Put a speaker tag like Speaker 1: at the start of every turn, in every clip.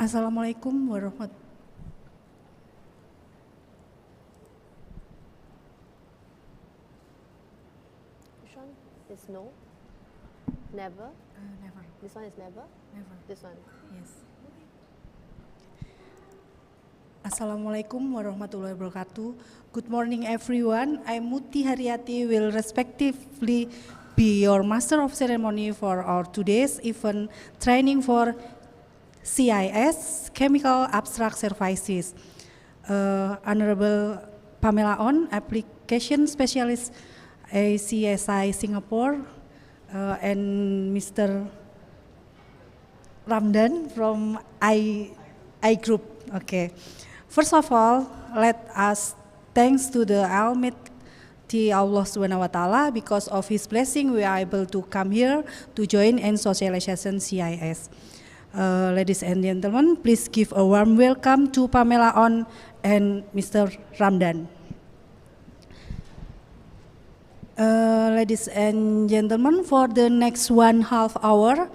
Speaker 1: Assalamualaikum warahmatullahi.
Speaker 2: Which one is no? Never?
Speaker 1: Never.
Speaker 2: This one is never?
Speaker 1: Never.
Speaker 2: This one?
Speaker 1: Yes. Assalamualaikum warahmatullahi wabarakatuh. Good morning everyone. I'm Muti Haryati will respectively be your Master of Ceremony for our today's event training for CIS, Chemical Abstract Services. Honorable Pamela On, Application Specialist ACSI Singapore, and Mr. Ramdan from I Group. Okay. First of all, let us thanks to the Almighty Allah Subhanahu wa Taala, because of His blessing we are able to come here to join in Sosialisasi CIS. Ladies and gentlemen, please give a warm welcome to Pamela On and Mr. Ramdan. Ladies and gentlemen, for the next 1.5 hour,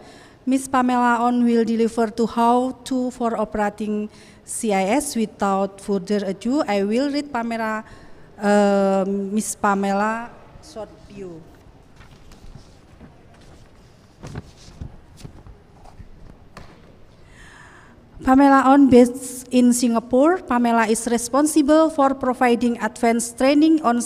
Speaker 1: Ms. Pamela On will deliver to how to for operating CIS. Without further ado, I will read Ms. Pamela short view. Pamela On, based in Singapore, Pamela is responsible for providing advanced training on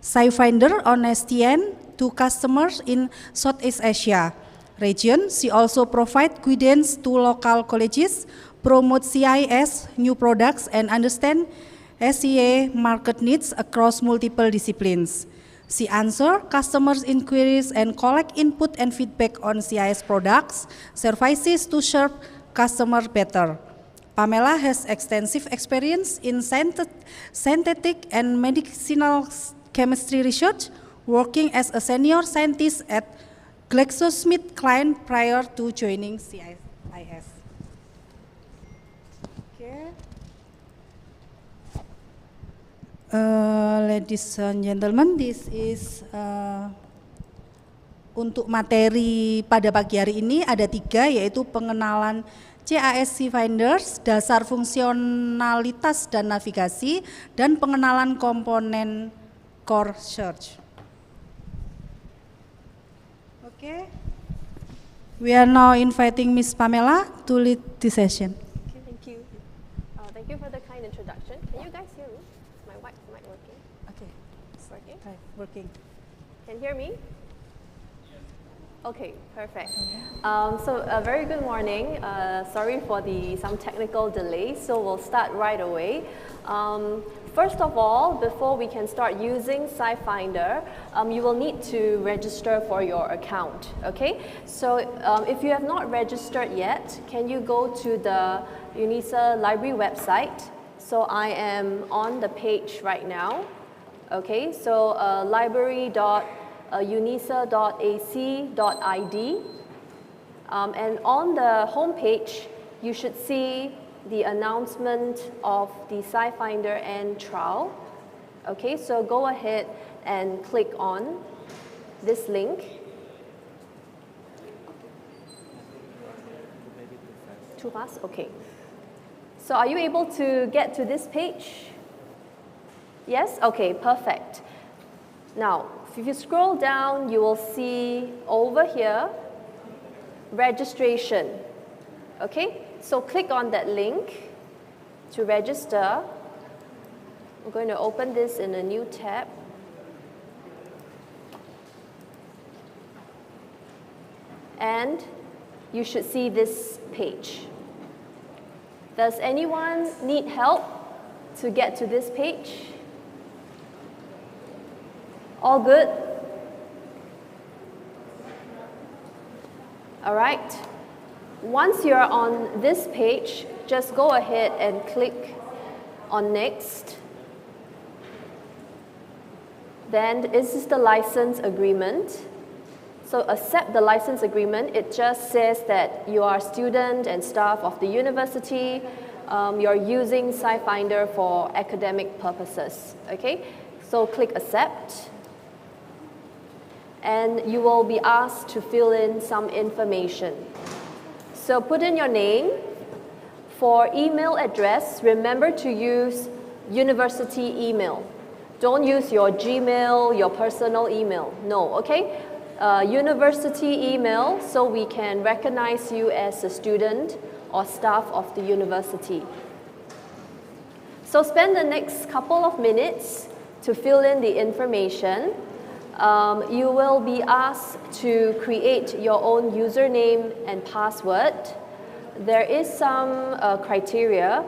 Speaker 1: SciFinder on STN to customers in Southeast Asia region. She also provides guidance to local colleges, promote CIS, new products, and understand SEA market needs across multiple disciplines. She answers customers' inquiries and collect input and feedback on CIS products, services to serve customers better. Pamela has extensive experience in synthetic and medicinal chemistry research, working as a senior scientist at GlaxoSmithKline prior to joining CIS. Okay. Ladies and gentlemen, this is untuk materi pada pagi hari ini ada 3, yaitu pengenalan CAS Finders, dasar fungsionalitas dan navigasi, dan pengenalan komponen core search. Okay. We are now inviting Ms. Pamela to lead the session.
Speaker 2: Okay, thank you. Thank you for the kind introduction. Can you guys hear me? Is my mic working?
Speaker 1: Okay.
Speaker 2: It's working?
Speaker 1: Right, working.
Speaker 2: Can you hear me? Okay, perfect. So a very good morning. Sorry for some technical delays, so we'll start right away. First of all, before we can start using SciFinder, you will need to register for your account, okay? So if you have not registered yet, can you go to the UNISA library website? So I am on the page right now, okay? So library.unisa.ac.id, and on the home page, you should see the announcement of the SciFinder and trial. Okay, so go ahead and click on this link. Too fast? Okay. So are you able to get to this page? Yes? Okay, perfect. Now, if you scroll down, you will see over here, registration. Okay, so click on that link to register. I'm going to open this in a new tab. And you should see this page. Does anyone need help to get to this page? All good? All right. Once you're on this page, just go ahead and click on Next. Then this is the license agreement. So accept the license agreement. It just says that you are a student and staff of the university. You're using SciFinder for academic purposes. Okay? So click Accept. And you will be asked to fill in some information. So put in your name, For email address, remember to use university email. Don't use your Gmail, your personal email. No, okay? University email, so we can recognize you as a student or staff of the university. So spend the next couple of minutes to fill in the information. You will be asked to create your own username and password. There is some criteria,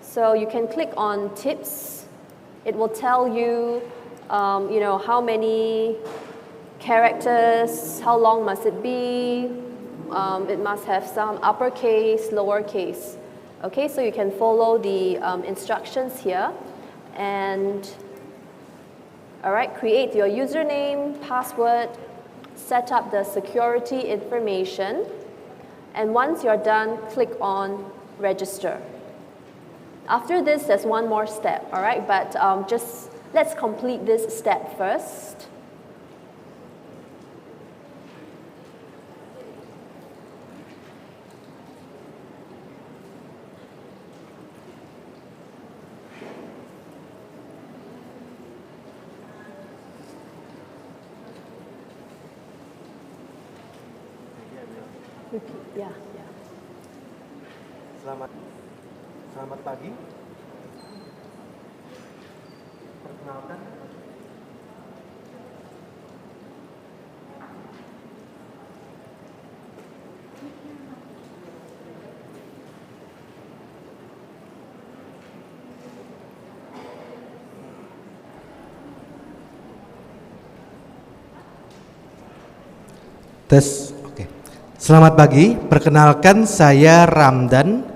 Speaker 2: so you can click on tips. It will tell you, how many characters, how long must it be. It must have some uppercase, lowercase. Okay, so you can follow the instructions here. And, all right, create your username, password, set up the security information. And once you're done, click on register. After this, there's one more step, all right? But just let's complete this step first. Yeah.
Speaker 3: Selamat pagi. Perkenalkan. Tes. Oke. Selamat pagi. Perkenalkan, saya Ramdan.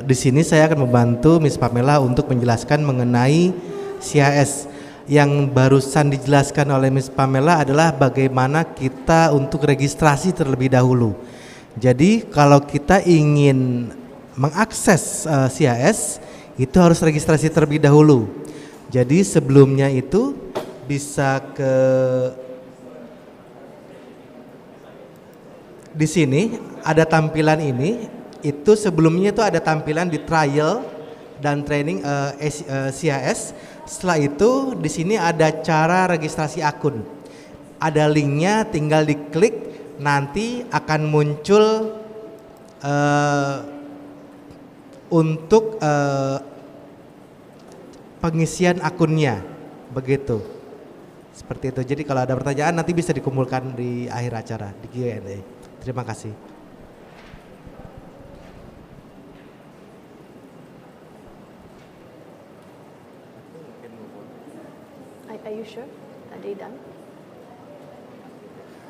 Speaker 3: Di sini saya akan membantu Miss Pamela untuk menjelaskan mengenai CAS. Yang barusan dijelaskan oleh Miss Pamela adalah bagaimana kita untuk registrasi terlebih dahulu. Jadi kalau kita ingin mengakses CAS itu harus registrasi terlebih dahulu. Jadi sebelumnya itu bisa ke di sini ada tampilan ini. Itu sebelumnya itu ada tampilan di trial dan training CAS. Setelah itu di sini ada cara registrasi akun. Ada linknya, tinggal diklik, nanti akan muncul untuk pengisian akunnya, begitu. Seperti itu. Jadi kalau ada pertanyaan nanti bisa dikumpulkan di akhir acara di Q&A. Terima kasih.
Speaker 2: Are you sure? Are they done?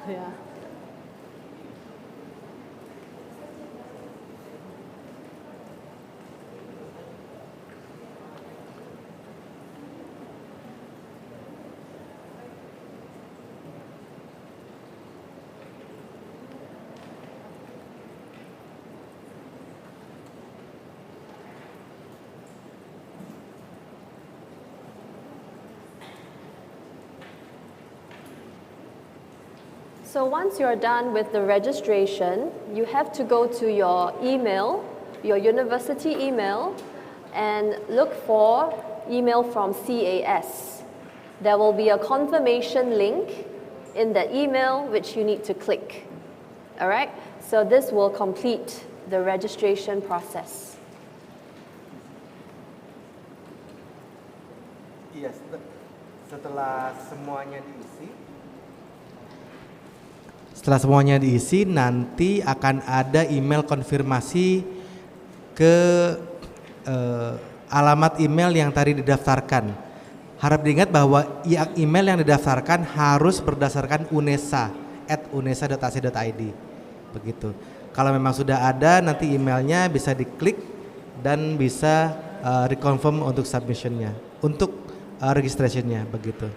Speaker 2: Yeah. So once you're done with the registration, you have to go to your email, your university email, and look for email from CAS. There will be a confirmation link in the email which you need to click. All right? So this will complete the registration process.
Speaker 3: Iya, setelah semuanya diisi. Setelah semuanya diisi, nanti akan ada email konfirmasi ke alamat email yang tadi didaftarkan. Harap diingat bahwa email yang didaftarkan harus berdasarkan UNESA @unesa.ac.id. Begitu. Kalau memang sudah ada, nanti emailnya bisa diklik dan bisa reconfirm untuk submissionnya, untuk registrationnya, begitu.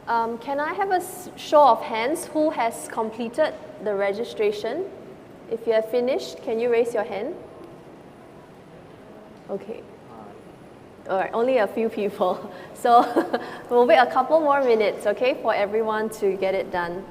Speaker 2: Can I have a show of hands who has completed the registration? If you have finished, can you raise your hand? Okay. All right, only a few people. So we'll wait a couple more minutes, okay, for everyone to get it done.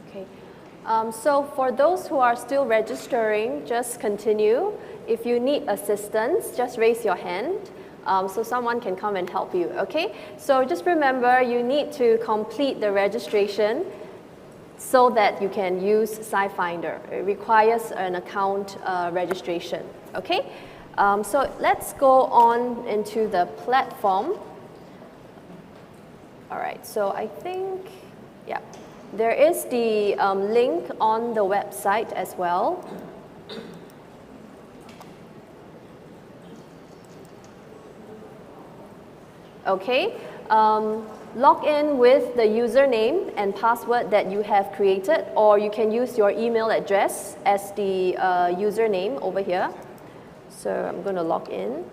Speaker 2: Okay. So for those who are still registering, just continue. If you need assistance, just raise your hand so someone can come and help you, okay? So just remember, you need to complete the registration so that you can use SciFinder. It requires an account registration, okay? So let's go on into the platform. All right, so I think, yeah. There is the link on the website as well. Okay, log in with the username and password that you have created, or you can use your email address as the username over here. So I'm going to log in.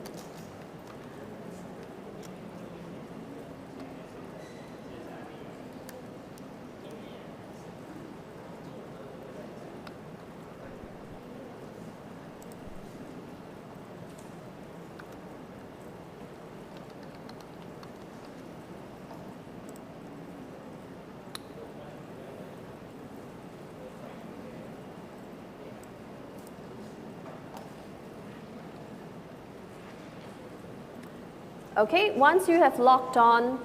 Speaker 2: Okay, once you have logged on,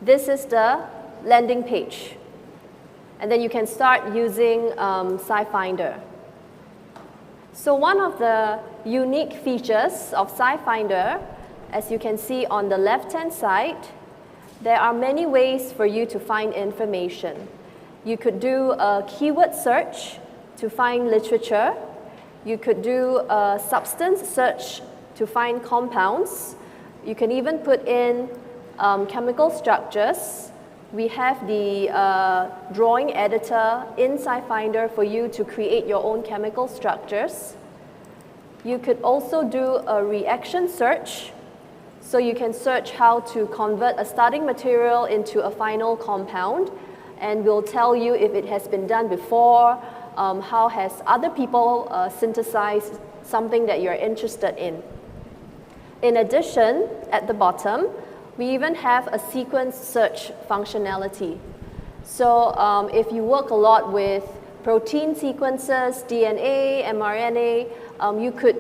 Speaker 2: this is the landing page. And then you can start using SciFinder. So one of the unique features of SciFinder, as you can see on the left-hand side, there are many ways for you to find information. You could do a keyword search to find literature. You could do a substance search to find compounds. You can even put in chemical structures. We have the drawing editor in SciFinder for you to create your own chemical structures. You could also do a reaction search. So you can search how to convert a starting material into a final compound, and we'll tell you if it has been done before, how has other people synthesized something that you're interested in. In addition, at the bottom, we even have a sequence search functionality. So if you work a lot with protein sequences, DNA, mRNA, you could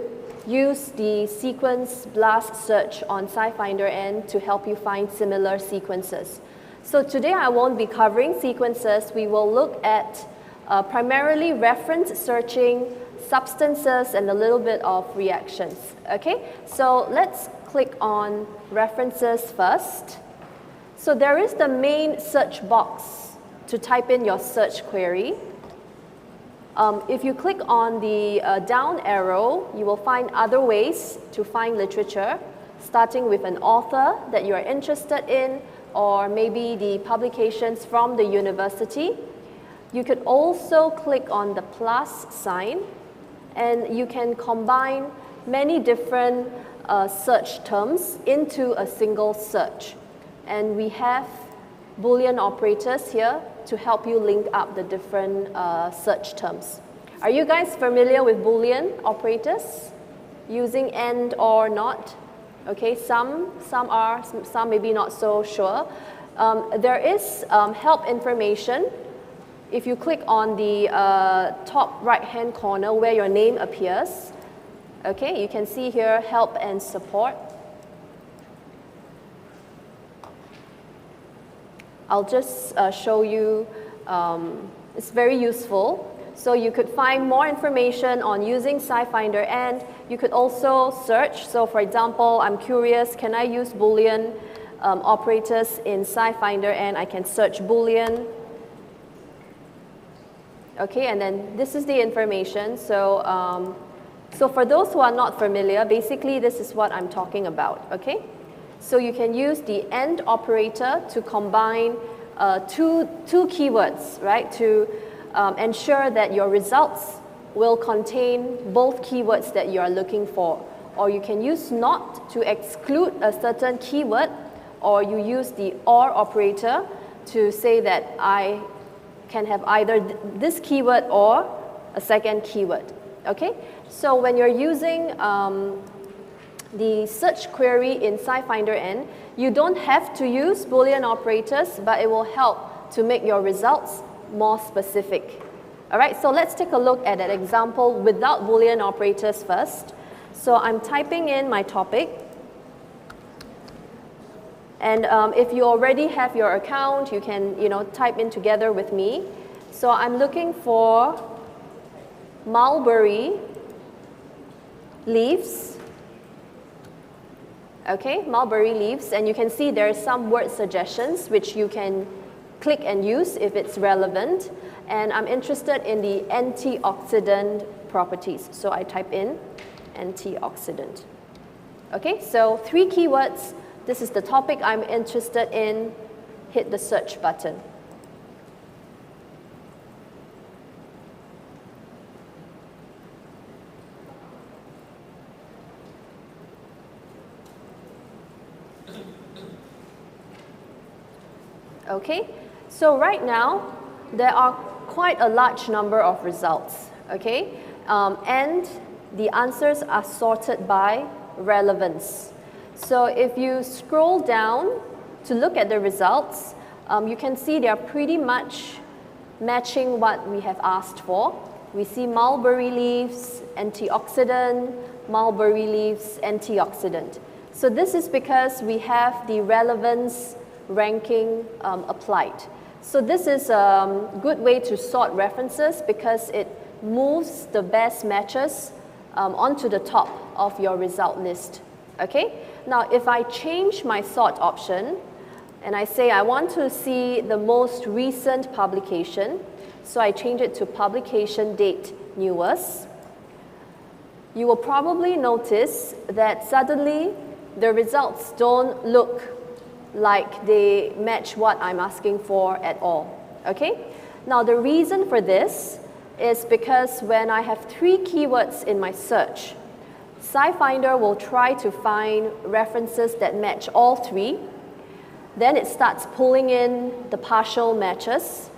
Speaker 2: use the sequence blast search on SciFinder N to help you find similar sequences. So today I won't be covering sequences. We will look at primarily reference searching, substances, and a little bit of reactions. Okay, so let's click on references first. So there is the main search box to type in your search query. If you click on the down arrow, you will find other ways to find literature, starting with an author that you are interested in, or maybe the publications from the university. You could also click on the plus sign, and you can combine many different search terms into a single search. And we have Boolean operators here to help you link up the different search terms. Are you guys familiar with Boolean operators? Using and or not? Okay, some are, some maybe not so sure. There is help information. If you click on the top right-hand corner where your name appears, okay, you can see here help and support. I'll just show you, it's very useful. So you could find more information on using SciFinder, and you could also search. So for example, I'm curious, can I use Boolean operators in SciFinder, and I can search Boolean. Okay, and then this is the information. So, so for those who are not familiar, basically this is what I'm talking about, okay? So you can use the AND operator to combine two keywords, right? To ensure that your results will contain both keywords that you are looking for. Or you can use NOT to exclude a certain keyword, or you use the OR operator to say that I can have either this keyword or a second keyword, okay? So when you're using the search query in SciFinder N, you don't have to use Boolean operators, but it will help to make your results more specific. All right, so let's take a look at an example without Boolean operators first. So I'm typing in my topic. And if you already have your account, you can type in together with me. So I'm looking for mulberry leaves. Okay, mulberry leaves, and you can see there are some word suggestions which you can click and use if it's relevant. And I'm interested in the antioxidant properties, so I type in antioxidant. Okay, so 3 keywords. This is the topic I'm interested in. Hit the search button. Okay, so right now there are quite a large number of results, okay? And the answers are sorted by relevance. So if you scroll down to look at the results, you can see they are pretty much matching what we have asked for. We see mulberry leaves, antioxidant, mulberry leaves, antioxidant. So this is because we have the relevance ranking applied. So this is a good way to sort references because it moves the best matches onto the top of your result list. Okay? Now, if I change my sort option and I say I want to see the most recent publication, so I change it to publication date newest, you will probably notice that suddenly the results don't look like they match what I'm asking for at all. Okay? Now, the reason for this is because when I have 3 keywords in my search, SciFinder will try to find references that match all 3. Then it starts pulling in the partial matches.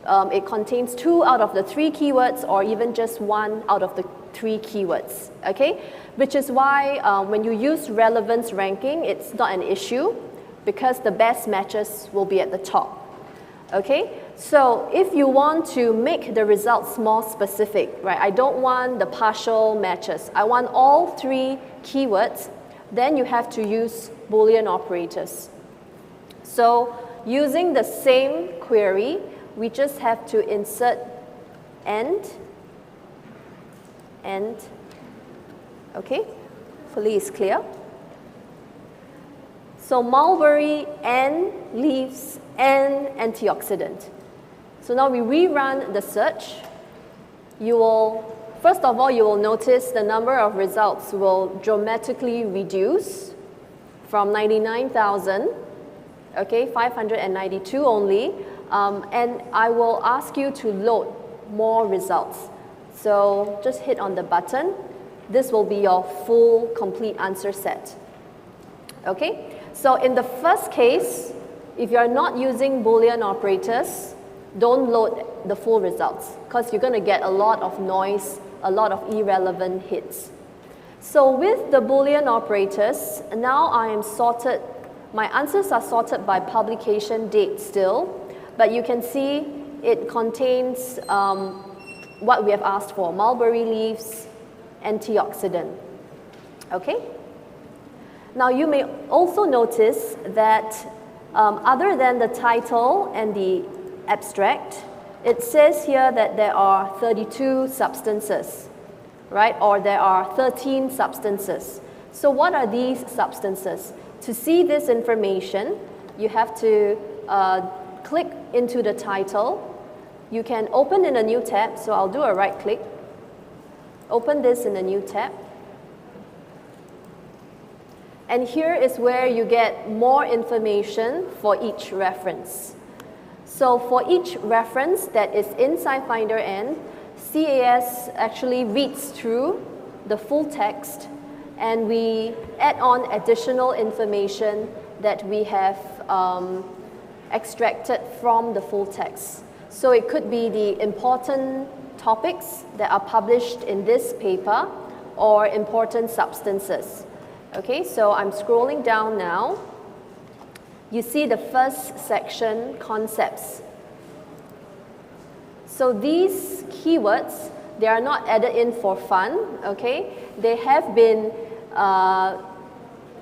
Speaker 2: It contains 2 out of the 3 keywords, or even just 1 out of the 3 keywords, okay? Which is why when you use relevance ranking, it's not an issue because the best matches will be at the top, okay? So if you want to make the results more specific, right, I don't want the partial matches, I want all 3 keywords, then you have to use Boolean operators. So using the same query, we just have to insert and, okay, hopefully it's clear. So mulberry and leaves and antioxidant. So now we rerun the search. You will, first of all, you will notice the number of results will dramatically reduce from 99,000, okay, 592 only, and I will ask you to load more results. So just hit on the button. This will be your full, complete answer set. Okay, so in the first case, if you are not using Boolean operators, don't load the full results because you're going to get a lot of noise, a lot of irrelevant hits. So with the Boolean operators, now I am sorted, my answers are sorted by publication date still, but you can see it contains what we have asked for, mulberry leaves, antioxidant. Okay? Now you may also notice that other than the title and the abstract, it says here that there are 32 substances, right? Or there are 13 substances. So what are these substances? To see this information, you have to click into the title. You can open in a new tab, so I'll do a right click. Open this in a new tab. And here is where you get more information for each reference. So for each reference that is in SciFinder N, CAS actually reads through the full text and we add on additional information that we have extracted from the full text. So it could be the important topics that are published in this paper or important substances. Okay, so I'm scrolling down now. You see the first section, concepts. So these keywords, they are not added in for fun, okay? They have been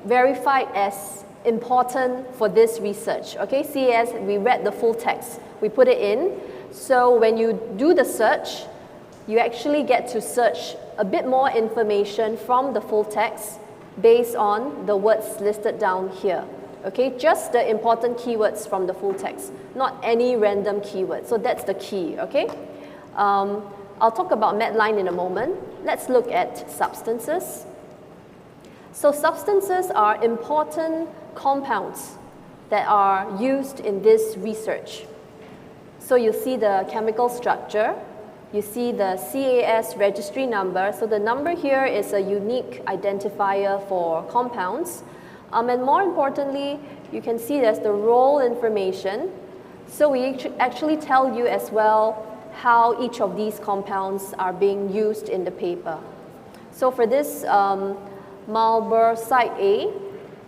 Speaker 2: verified as important for this research, okay? CAS, we read the full text, we put it in. So when you do the search, you actually get to search a bit more information from the full text based on the words listed down here. Okay, just the important keywords from the full text, not any random keyword. So that's the key, okay? I'll talk about Medline in a moment. Let's look at substances. So substances are important compounds that are used in this research. So you see the chemical structure, you see the CAS registry number. So the number here is a unique identifier for compounds. And more importantly, you can see there's the role information. So we actually tell you as well how each of these compounds are being used in the paper. So for this Marlboro site A,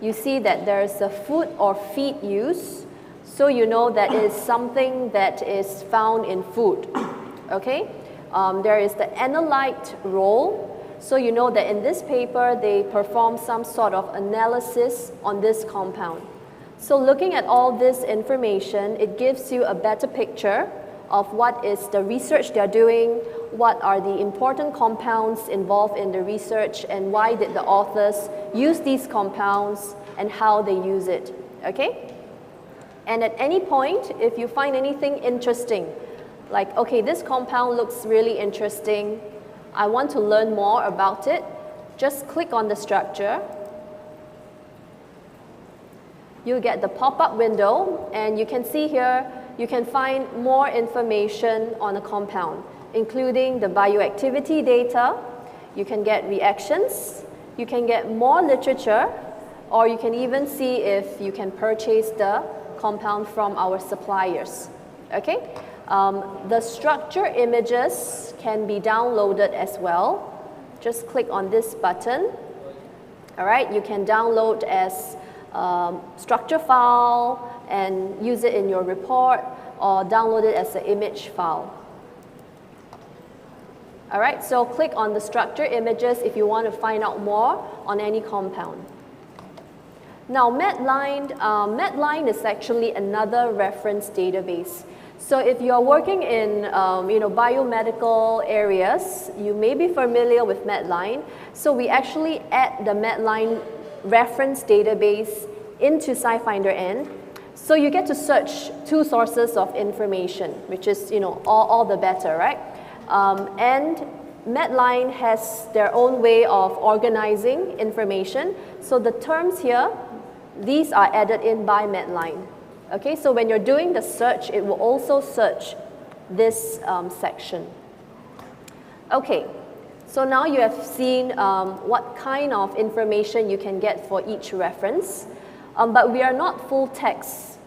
Speaker 2: you see that there is a food or feed use. So you know that is something that is found in food. Okay? There is the analyte role. So you know that in this paper, they perform some sort of analysis on this compound. So looking at all this information, it gives you a better picture of what is the research they're doing, what are the important compounds involved in the research, and why did the authors use these compounds and how they use it, okay? And at any point, if you find anything interesting, like, okay, this compound looks really interesting, I want to learn more about it, just click on the structure. You get the pop-up window, and you can see here, you can find more information on a compound, including the bioactivity data. You can get reactions, you can get more literature, or you can even see if you can purchase the compound from our suppliers, okay? The structure images can be downloaded as well. Just click on this button. All right, you can download as structure file and use it in your report. or download it as an image file. All right, so click on the structure images if you want to find out more on any compound. Now, Medline is actually another reference database. So if you're working in biomedical areas, you may be familiar with Medline. So we actually add the Medline reference database into SciFinder N. So you get to search two sources of information, which is all the better, right? And Medline has their own way of organizing information. So the terms here, these are added in by Medline. Okay, so when you're doing the search, it will also search this section. Okay, so now you have seen what kind of information you can get for each reference, but we are not full text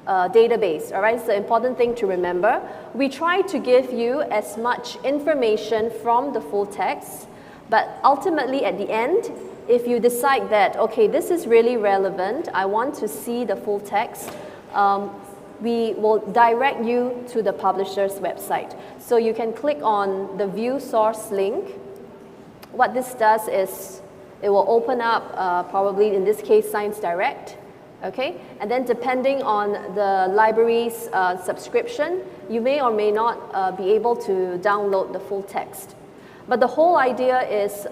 Speaker 2: database, all right? It's the important thing to remember. We try to give you as much information from the full text, but ultimately at the end, if you decide that, okay, this is really relevant, I want to see the full text, we will direct you to the publisher's website. So you can click on the view source link. What this does is it will open up, probably in this case, Science Direct. Okay, and then depending on the library's subscription, you may or may not be able to download the full text. But the whole idea is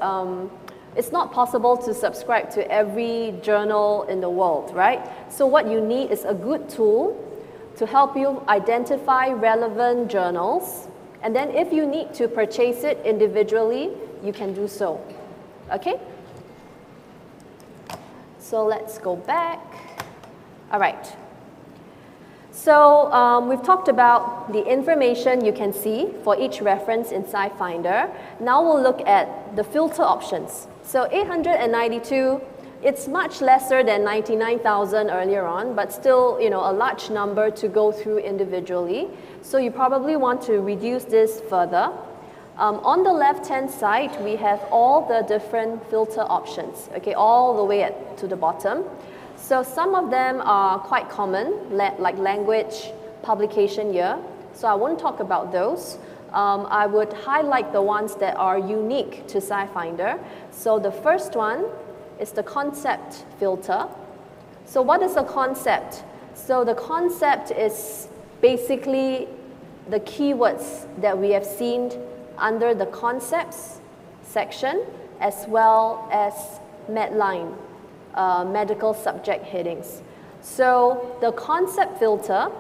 Speaker 2: it's not possible to subscribe to every journal in the world, right? So what you need is a good tool to help you identify relevant journals. And then if you need to purchase it individually, you can do so. Okay? So let's go back. All right. So we've talked about the information you can see for each reference in SciFinder. Now we'll look at the filter options. So 892, it's much lesser than 99,000 earlier on, but still, a large number to go through individually. So you probably want to reduce this further. On the left-hand side, we have all the different filter options, okay, all the way to the bottom. So some of them are quite common, like language, publication year. So I won't talk about those. I would highlight the ones that are unique to SciFinder. So the first one is the concept filter. So what is a concept? So the concept is basically the keywords that we have seen under the concepts section, as well as Medline, medical subject headings. So the concept filter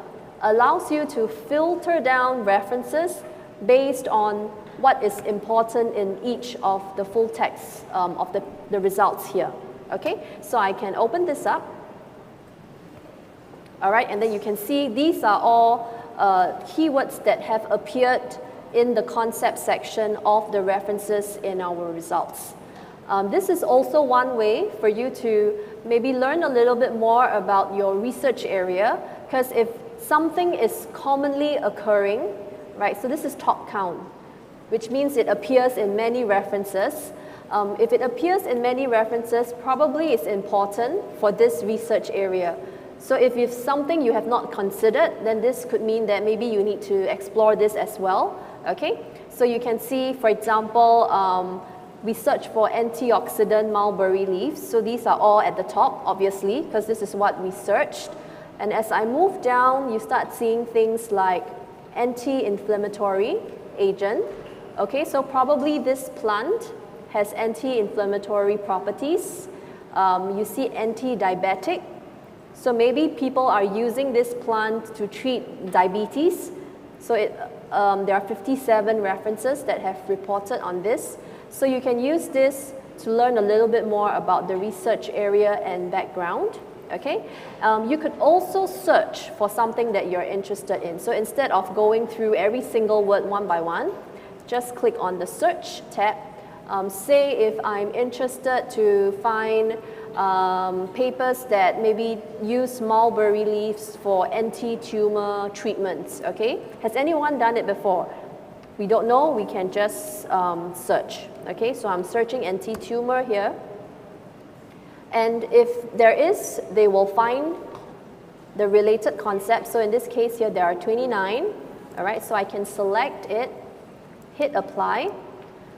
Speaker 2: allows you to filter down references based on what is important in each of the full text of the results here. Okay, so I can open this up. All right, and then you can see these are all keywords that have appeared in the concept section of the references in our results. This is also one way for you to maybe learn a little bit more about your research area, because if something is commonly occurring, right, so this is top count, which means it appears in many references. If it appears in many references, probably it's important for this research area. So if it's something you have not considered, then this could mean that maybe you need to explore this as well. Okay, so you can see, for example, we search for antioxidant mulberry leaves. So these are all at the top, obviously, because this is what we searched. And as I move down, you start seeing things like anti-inflammatory agent. Okay, so probably this plant has anti-inflammatory properties. You see anti-diabetic. So maybe people are using this plant to treat diabetes. So there are 57 references that have reported on this. So you can use this to learn a little bit more about the research area and background. Okay, you could also search for something that you're interested in. So instead of going through every single word one by one, just click on the search tab. Say if I'm interested to find papers that maybe use mulberry leaves for anti-tumor treatments, okay? Has anyone done it before? We don't know, we can just search, okay? So I'm searching anti-tumor here. And if there is, they will find the related concept. So in this case here, there are 29. All right, so I can select it, hit apply.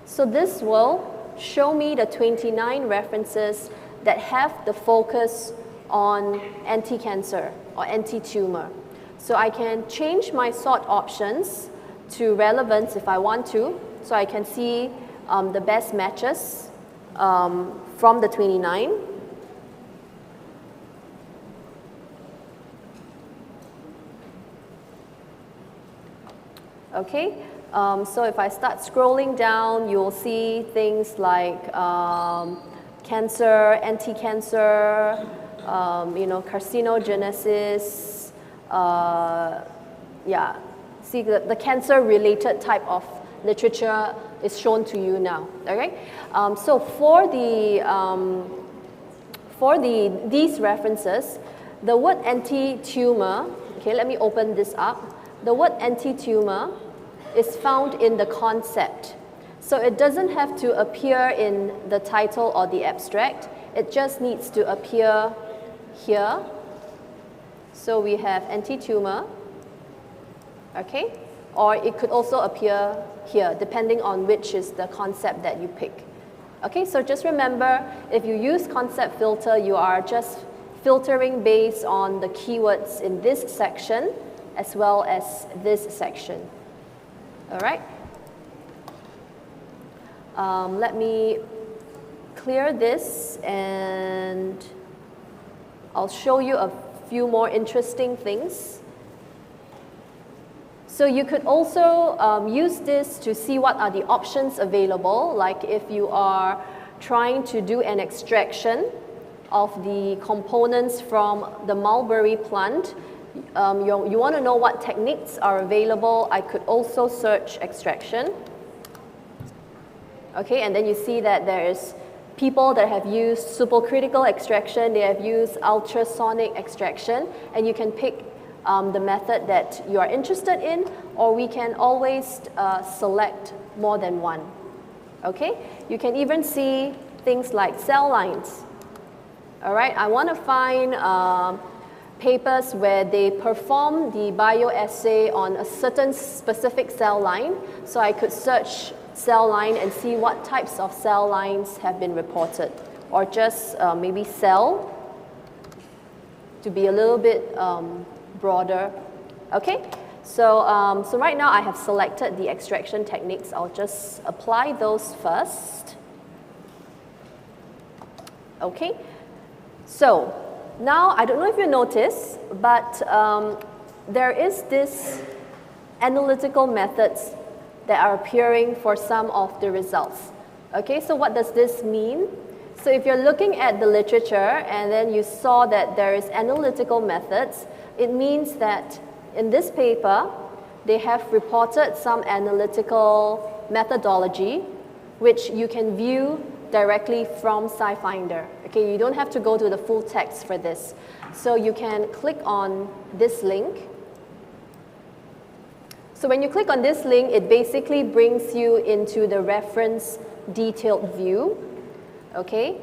Speaker 2: So this will show me the 29 references that have the focus on anti-cancer or anti-tumor. So I can change my sort options to relevance if I want to, so I can see the best matches from the 29. Okay, so if I start scrolling down, you'll see things like cancer, anti-cancer, carcinogenesis, yeah. See, the cancer-related type of literature is shown to you now. Okay, so for these references, the word anti-tumor. Okay, let me open this up. The word anti-tumor is found in the concept. So it doesn't have to appear in the title or the abstract. It just needs to appear here. So we have anti-tumor, okay? Or it could also appear here, depending on which is the concept that you pick. Okay, so just remember, if you use concept filter, you are just filtering based on the keywords in this section as well as this section. All right. Let me clear this and I'll show you a few more interesting things. So you could also use this to see what are the options available, like if you are trying to do an extraction of the components from the mulberry plant. You want to know what techniques are available. I could also search extraction. Okay, and then you see that there is people that have used supercritical extraction, they have used ultrasonic extraction, and you can pick the method that you are interested in, or we can always select more than one. Okay, you can even see things like cell lines. All right, I want to find papers where they perform the bioassay on a certain specific cell line. So I could search cell line and see what types of cell lines have been reported, or just maybe cell to be a little bit broader. Okay, so right now I have selected the extraction techniques. I'll just apply those first. Okay, so now, I don't know if you notice, but there is this analytical methods that are appearing for some of the results. Okay, so what does this mean? So if you're looking at the literature and then you saw that there is analytical methods, it means that in this paper, they have reported some analytical methodology which you can view directly from SciFinder. Okay, you don't have to go to the full text for this. So you can click on this link. So when you click on this link, it basically brings you into the reference detailed view. Okay,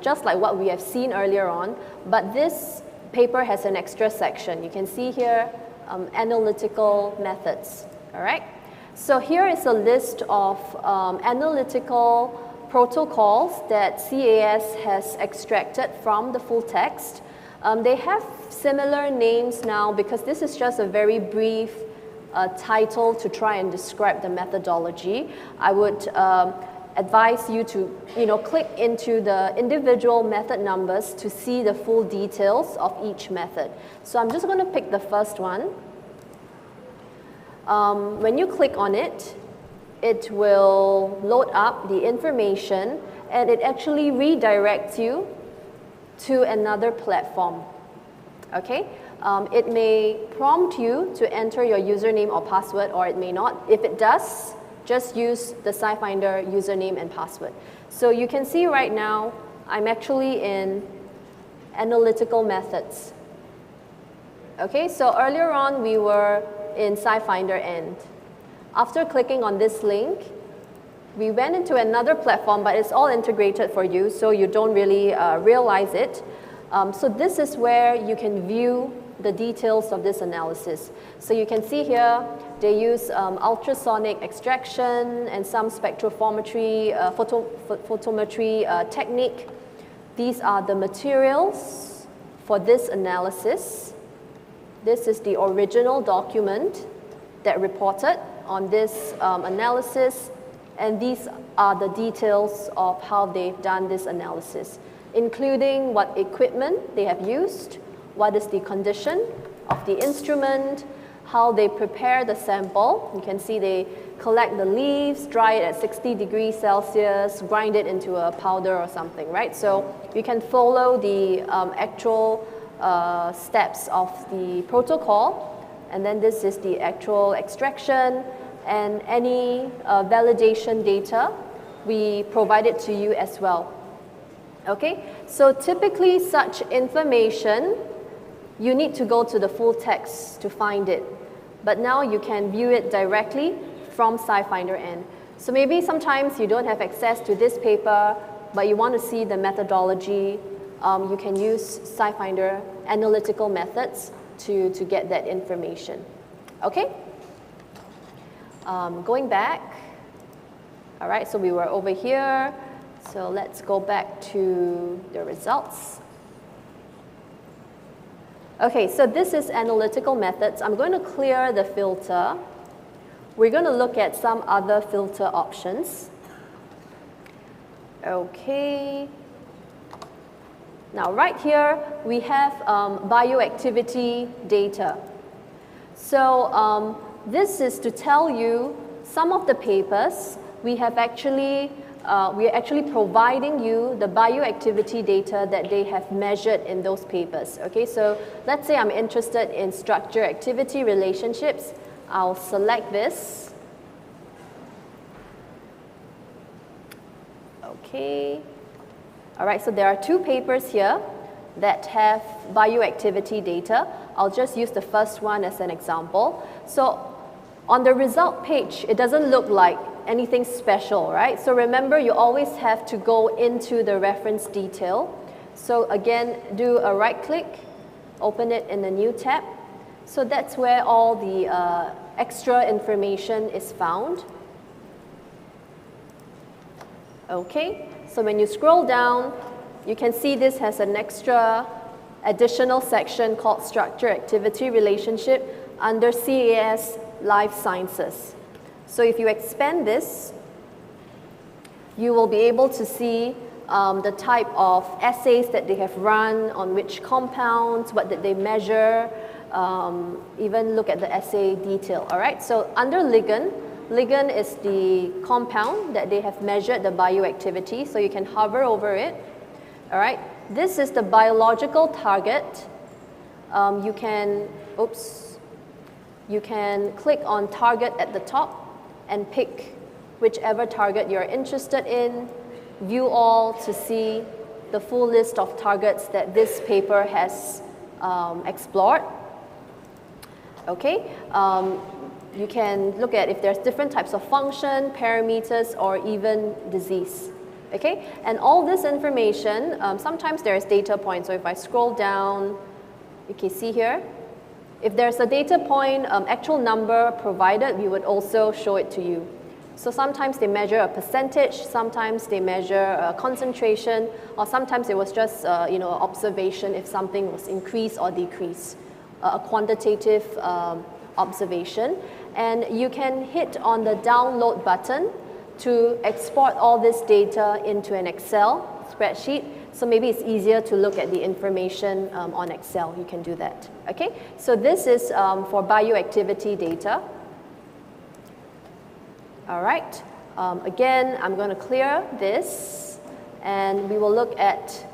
Speaker 2: just like what we have seen earlier on, but this paper has an extra section. You can see here analytical methods. All right, so here is a list of analytical protocols that CAS has extracted from the full text. They have similar names now because this is just a very brief title to try and describe the methodology. I would advise you to click into the individual method numbers to see the full details of each method. So I'm just going to pick the first one. When you click on it, it will load up the information and it actually redirects you to another platform. Okay, it may prompt you to enter your username or password, or it may not. If it does, just use the SciFinder username and password. So you can see right now, I'm actually in analytical methods. Okay, so earlier on we were in SciFinder end. After clicking on this link, we went into another platform, but it's all integrated for you, so you don't really realize it. So this is where you can view the details of this analysis. So you can see here, they use ultrasonic extraction and some spectrophometry, photometry technique. These are the materials for this analysis. This is the original document that reported on this analysis, and these are the details of how they've done this analysis, including what equipment they have used, what is the condition of the instrument, how they prepare the sample. You can see they collect the leaves, dry it at 60 degrees Celsius, grind it into a powder or something, right? So you can follow the actual steps of the protocol, and then this is the actual extraction, and any validation data we provide it to you as well. Okay, so typically such information, you need to go to the full text to find it, but now you can view it directly from SciFinder N. So maybe sometimes you don't have access to this paper, but you want to see the methodology. You can use SciFinder analytical methods to get that information. Okay? Going back. All right, so we were over here. So let's go back to the results. Okay, so this is analytical methods. I'm going to clear the filter. We're going to look at some other filter options. Okay. Now, right here, we have bioactivity data. So this is to tell you some of the papers we are actually providing you the bioactivity data that they have measured in those papers. Okay, so let's say I'm interested in structure-activity relationships. I'll select this. Okay. All right, so there are two papers here that have bioactivity data. I'll just use the first one as an example. So on the result page, it doesn't look like anything special, right? So remember, you always have to go into the reference detail. So again, do a right click, open it in a new tab. So that's where all the extra information is found. Okay, so when you scroll down, you can see this has an extra additional section called Structure Activity Relationship under CAS Life Sciences. So if you expand this, you will be able to see the type of assays that they have run, on which compounds, what did they measure, even look at the assay detail, all right? So under ligand, ligand is the compound that they have measured the bioactivity, so you can hover over it, all right? This is the biological target. You can click on target at the top and pick whichever target you're interested in, view all to see the full list of targets that this paper has explored. Okay, you can look at if there's different types of function, parameters, or even disease. Okay, and all this information, sometimes there's data points. So if I scroll down, you can see here, if there's a data point, actual number provided, we would also show it to you. So sometimes they measure a percentage, sometimes they measure a concentration, or sometimes it was just observation if something was increased or decreased, a quantitative observation. And you can hit on the download button to export all this data into an Excel spreadsheet. So maybe it's easier to look at the information on Excel. You can do that. Okay, so this is for bioactivity data. All right, again, I'm going to clear this, and we will look at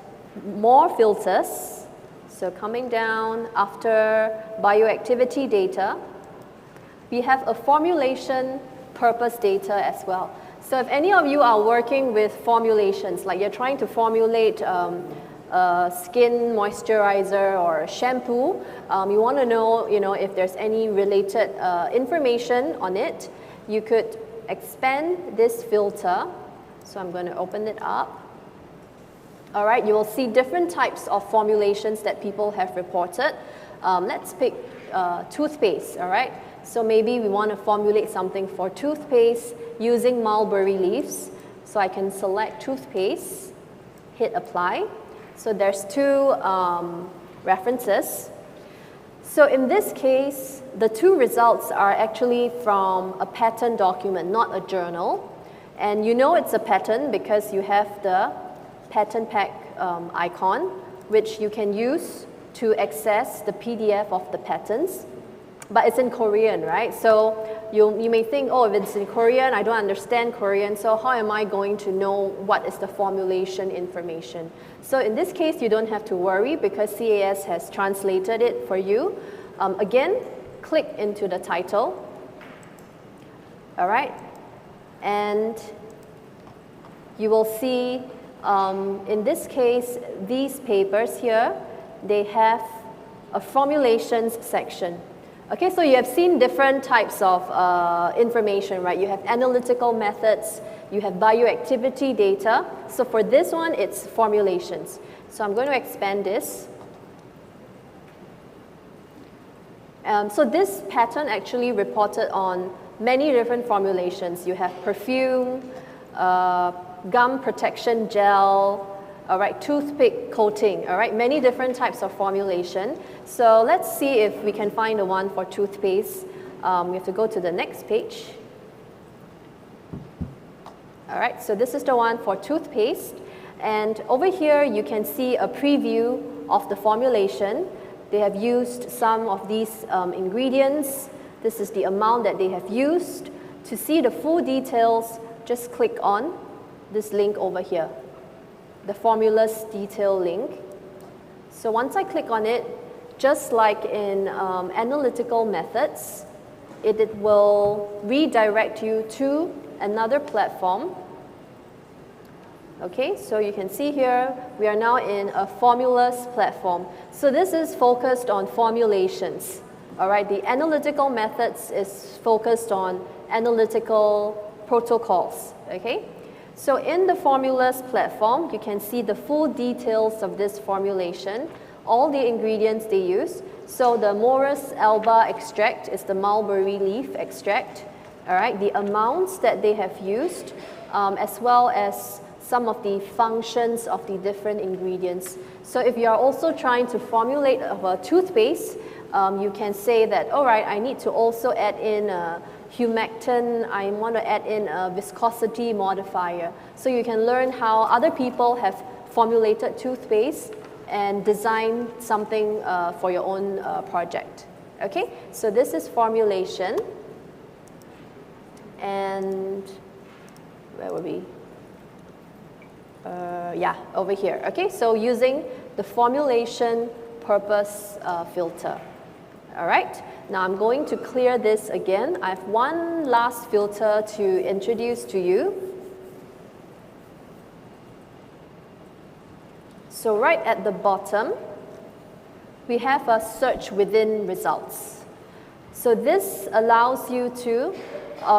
Speaker 2: more filters. So coming down after bioactivity data, we have a formulation purpose data as well. So if any of you are working with formulations, like you're trying to formulate a skin moisturizer or shampoo, you want to know, if there's any related information on it, you could expand this filter. So I'm going to open it up. All right, you will see different types of formulations that people have reported. let's pick toothpaste, all right? So maybe we want to formulate something for toothpaste using mulberry leaves. So I can select toothpaste, hit apply. So there's two references. So in this case, the two results are actually from a patent document, not a journal. And you know it's a patent because you have the patent pack icon, which you can use to access the PDF of the patents. But it's in Korean, right? So you may think, oh, if it's in Korean, I don't understand Korean, so how am I going to know what is the formulation information? So in this case, you don't have to worry because CAS has translated it for you. Again, click into the title, all right? And you will see, in this case, these papers here, they have a formulations section. Okay, so you have seen different types of information, right? You have analytical methods, you have bioactivity data. So for this one, it's formulations. So I'm going to expand this. So this pattern actually reported on many different formulations. You have perfume, gum protection gel, all right, toothpick coating, all right, many different types of formulation. So let's see if we can find the one for toothpaste. We have to go to the next page. All right, so this is the one for toothpaste. And over here, you can see a preview of the formulation. They have used some of these ingredients. This is the amount that they have used. To see the full details, just click on this link over here, the formulas detail link. So once I click on it, just like in analytical methods, it will redirect you to another platform. Okay, so you can see here, we are now in a formulas platform. So this is focused on formulations. All right, the analytical methods is focused on analytical protocols. Okay, so in the formulas platform, you can see the full details of this formulation, all the ingredients they use. So the Morus alba extract is the mulberry leaf extract. All right, the amounts that they have used, as well as some of the functions of the different ingredients. So if you are also trying to formulate a toothpaste, you can say that, all right, I need to also add in humectant, I want to add in a viscosity modifier. So you can learn how other people have formulated toothpaste and design something for your own project. Okay, so this is formulation. And where were we? Yeah, over here. Okay, so using the formulation purpose filter. All right, now I'm going to clear this again. I have one last filter to introduce to you. So right at the bottom, we have a search within results. So this allows you to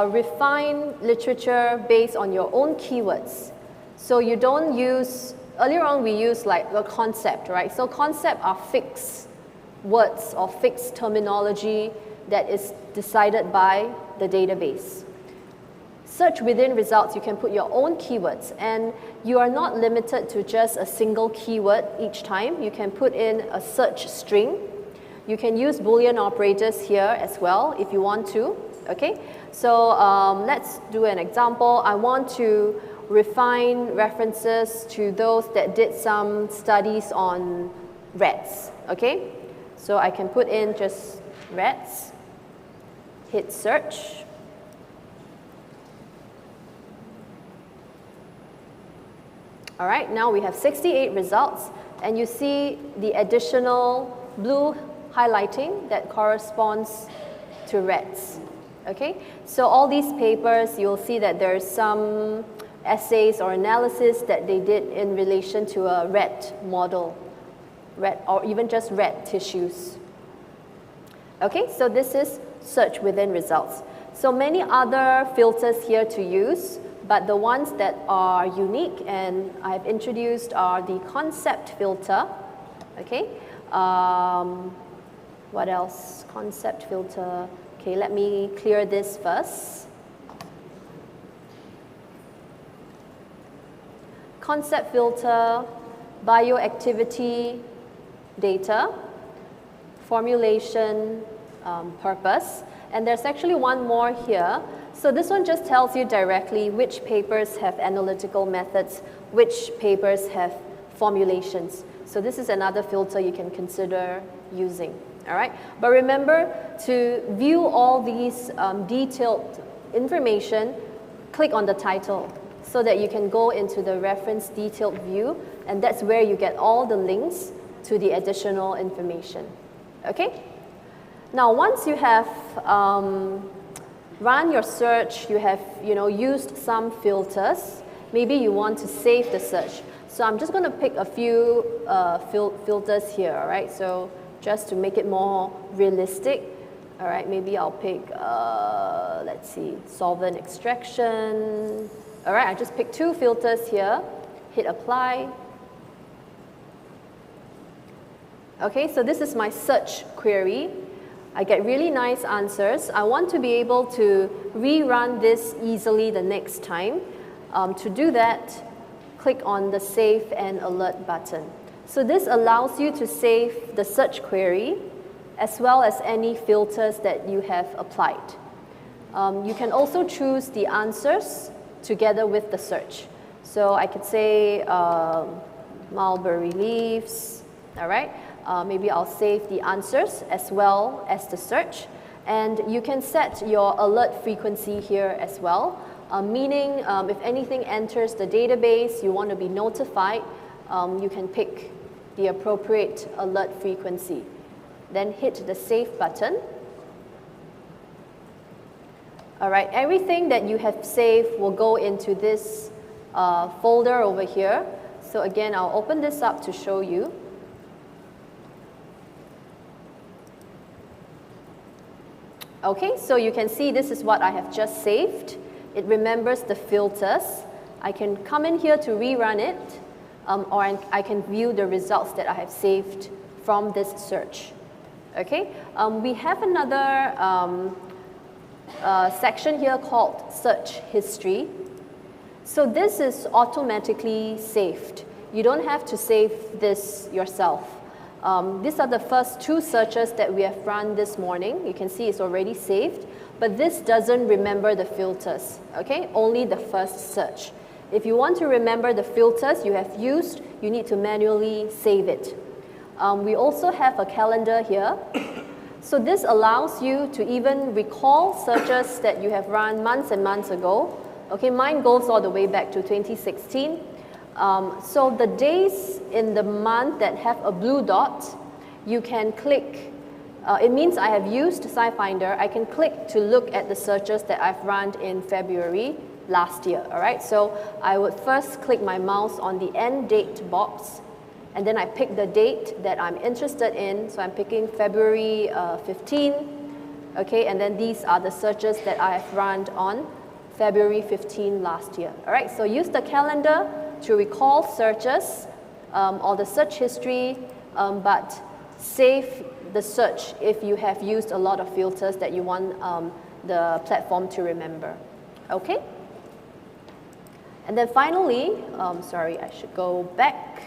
Speaker 2: refine literature based on your own keywords. So you don't use, earlier on we used like a concept, right? So concept are fixed words or fixed terminology that is decided by the database. Search within results, you can put your own keywords, and you are not limited to just a single keyword each time. You can put in a search string. You can use Boolean operators here as well if you want to. Okay, so let's do an example. I want to refine references to those that did some studies on rats. Okay, so I can put in just rats, hit search. All right, now we have 68 results, and you see the additional blue highlighting that corresponds to rats. Okay, so all these papers, you'll see that there's some essays or analysis that they did in relation to a rat model, rat, or even just rat tissues. Okay, so this is search within results. So many other filters here to use, but the ones that are unique and I've introduced are the concept filter. Okay, What else? Concept filter. Okay, let me clear this first. Concept filter, bioactivity, data, formulation, purpose. And there's actually one more here. So this one just tells you directly which papers have analytical methods, which papers have formulations. So this is another filter you can consider using. All right, but remember to view all these detailed information, click on the title so that you can go into the reference detailed view, and that's where you get all the links to the additional information. Okay? Now, once you have run your search, you have used some filters, maybe you want to save the search. So I'm just going to pick a few filters here, all right? So just to make it more realistic, all right, maybe I'll pick, let's see, solvent extraction. All right, I just picked 2 filters here, hit apply. Okay, so this is my search query. I get really nice answers. I want to be able to rerun this easily the next time. To do that, click on the Save and Alert button. So this allows you to save the search query as well as any filters that you have applied. You can also choose the answers together with the search. So I could say mulberry leaves, all right? Maybe I'll save the answers as well as the search. And you can set your alert frequency here as well, meaning if anything enters the database, you want to be notified, you can pick the appropriate alert frequency. Then hit the Save button. All right, everything that you have saved will go into this folder over here. So again, I'll open this up to show you. Okay, so you can see this is what I have just saved. It remembers the filters. I can come in here to rerun it, or I can view the results that I have saved from this search. Okay, we have another section here called Search History. So this is automatically saved. You don't have to save this yourself. These are the first 2 searches that we have run this morning. You can see it's already saved, but this doesn't remember the filters, okay? Only the first search. If you want to remember the filters you have used, you need to manually save it. We also have a calendar here. So this allows you to even recall searches that you have run months and months ago. Okay, mine goes all the way back to 2016. So the days in the month that have a blue dot, you can click. It means I have used SciFinder. I can click to look at the searches that I've run in February last year. All right, so I would first click my mouse on the end date box, and then I pick the date that I'm interested in. So I'm picking February 15. Okay, and then these are the searches that I have run on February 15 last year. All right, so use the calendar to recall searches or the search history, but save the search if you have used a lot of filters that you want the platform to remember. Okay? And then finally, sorry, I should go back.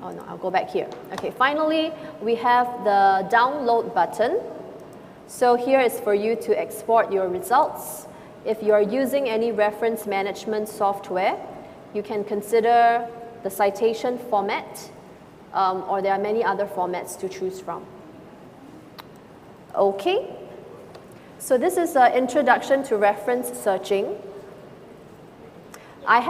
Speaker 2: Oh no, I'll go back here. Okay, finally, we have the download button. So here is for you to export your results. If you are using any reference management software, you can consider the citation format, or there are many other formats to choose from. Okay, so this is an introduction to reference searching. I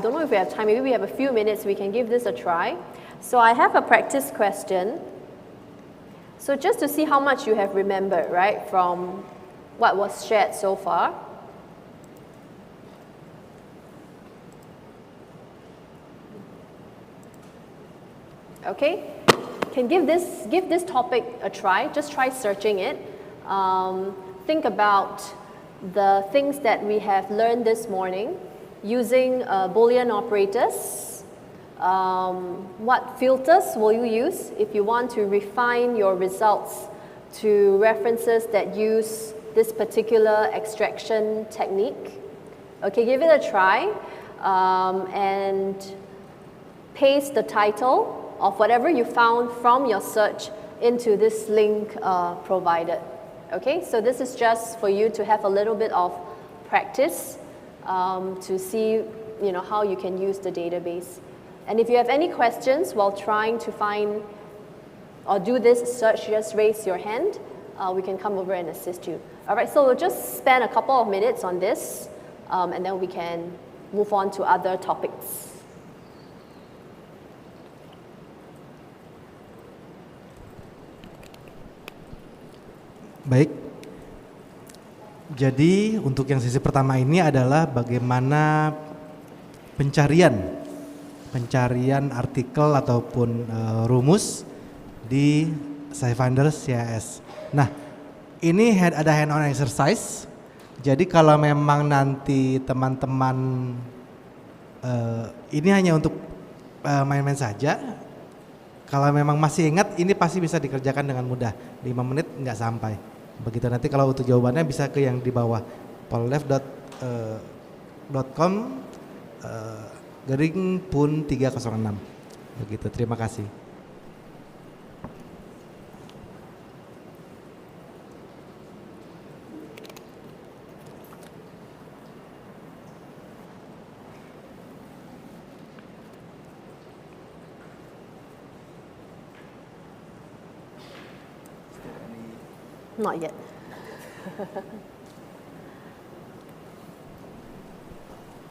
Speaker 2: don't know if we have time, maybe we have a few minutes, we can give this a try. So I have a practice question. So just to see how much you have remembered, right, from what was shared so far. Okay, can give this topic a try. Just try searching it. Think about the things that we have learned this morning using Boolean operators, What filters will you use if you want to refine your results to references that use this particular extraction technique? Okay, give it a try and paste the title of whatever you found from your search into this link provided. Okay, so this is just for you to have a little bit of practice to see how you can use the database. And if you have any questions while trying to find or do this search, just raise your hand. We can come over and assist you. All right, so we'll just spend a couple of minutes on this, and then we can move on to other topics.
Speaker 3: Baik. Jadi untuk yang sesi pertama ini adalah bagaimana pencarian artikel ataupun rumus di SciFinder CAS. Nah, ini ada hand-on exercise. Jadi kalau memang nanti teman-teman ini hanya untuk main-main saja. Kalau memang masih ingat, ini pasti bisa dikerjakan dengan mudah. 5 menit nggak sampai. Begitu nanti kalau untuk jawabannya bisa ke yang di bawah pollef.com garing pun 306. Begitu, terima kasih.
Speaker 2: Not yet.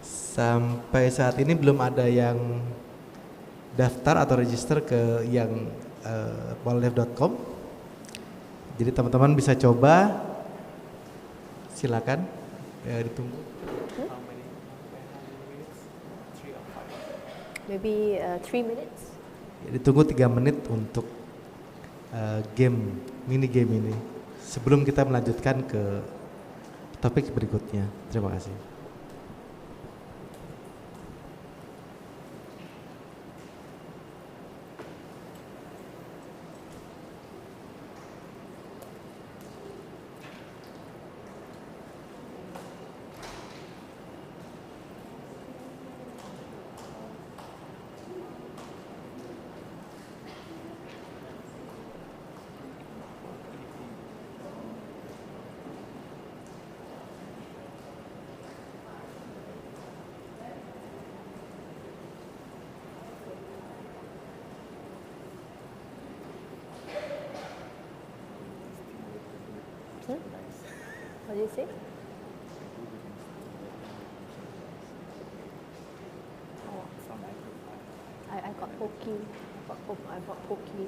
Speaker 3: Sampai saat ini belum ada yang daftar atau register ke yang pollef.com. Jadi teman-teman bisa coba. Silakan. Ditunggu.
Speaker 2: Maybe 3 minutes.
Speaker 3: Ditunggu 3 menit untuk mini game ini. Sebelum kita melanjutkan ke topik berikutnya. Terima kasih.
Speaker 2: What do you say? Oh, I got pokey. I got pokey.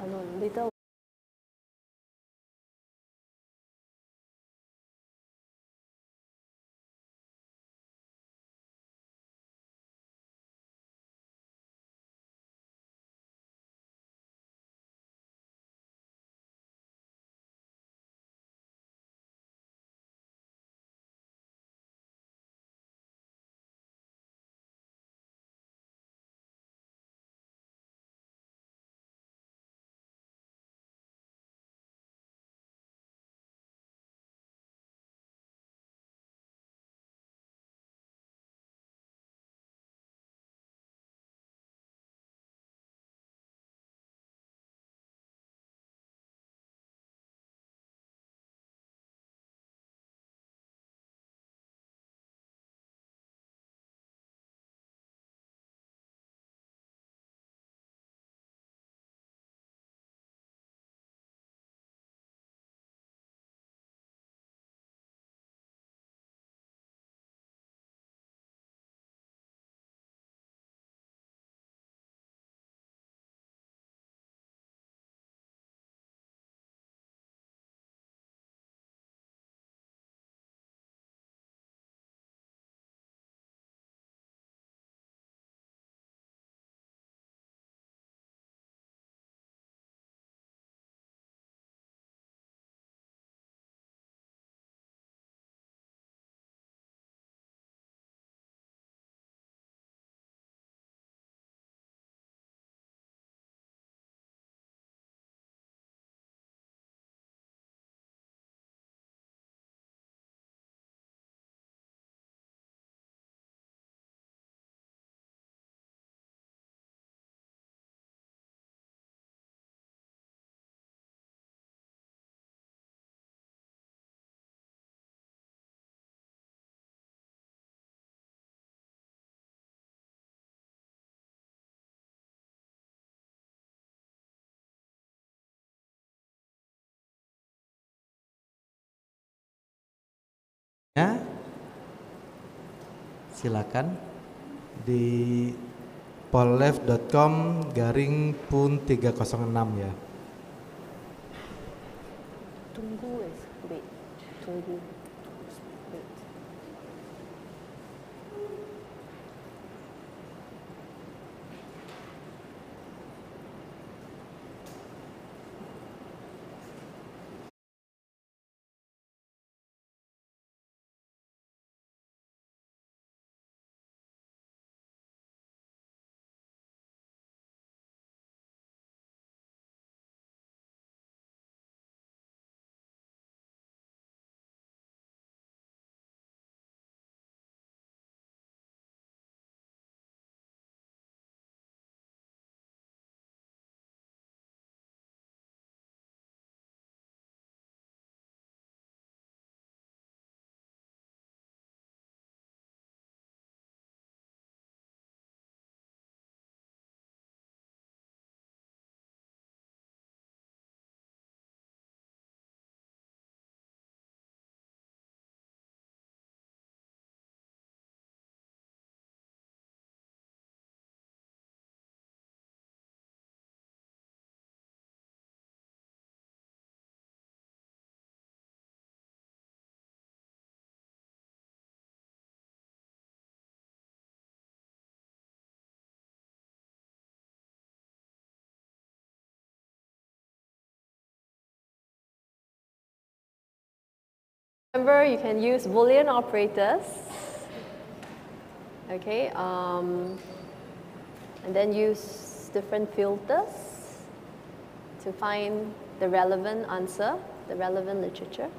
Speaker 2: No, later
Speaker 3: Ya, silakan di pollef.com/pun306 ya.
Speaker 2: Tunggu is wait. Tunggu. Wait. Remember, you can use Boolean operators. Okay, and then use different filters to find the relevant answer, the relevant literature.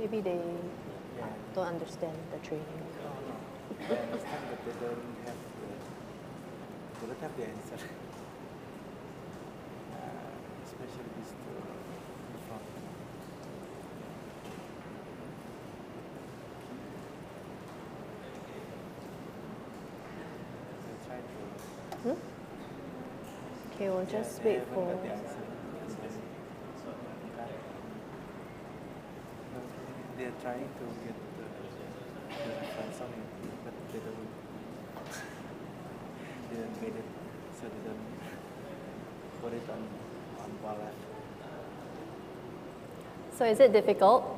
Speaker 2: Maybe they don't understand the training.
Speaker 3: I understand, but they don't have the answer. Especially these two in front. They try to.
Speaker 2: Okay, we'll just wait for.
Speaker 3: They're trying to get the reference on it, but they don't get it, so they don't put it on Pollef.
Speaker 2: So is it difficult?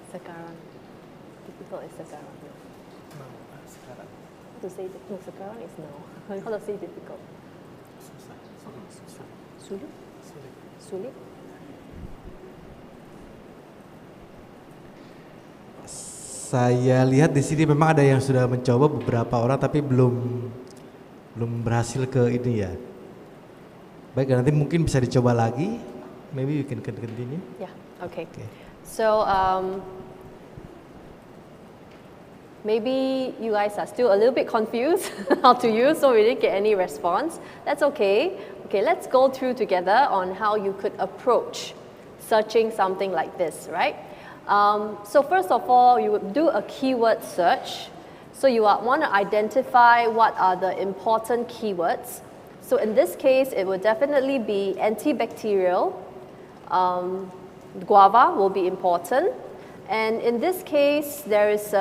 Speaker 2: Sekarang. Difficult is sekarang.
Speaker 3: No, sekarang.
Speaker 2: How to say no, sekarang is now. How to say difficult? Sulit? Sulit?
Speaker 3: Saya lihat di sini memang ada yang sudah mencoba beberapa orang tapi belum berhasil ke ini ya. Baik, nanti mungkin bisa dicoba lagi. Maybe you can continue.
Speaker 2: Yeah. Okay. So maybe you guys are still a little bit confused how to use, so we didn't get any response. That's okay. Okay, let's go through together on how you could approach searching something like this, right? So first of all, you would do a keyword search. So you want to identify what are the important keywords. So in this case, it would definitely be antibacterial. Guava will be important. And in this case, there is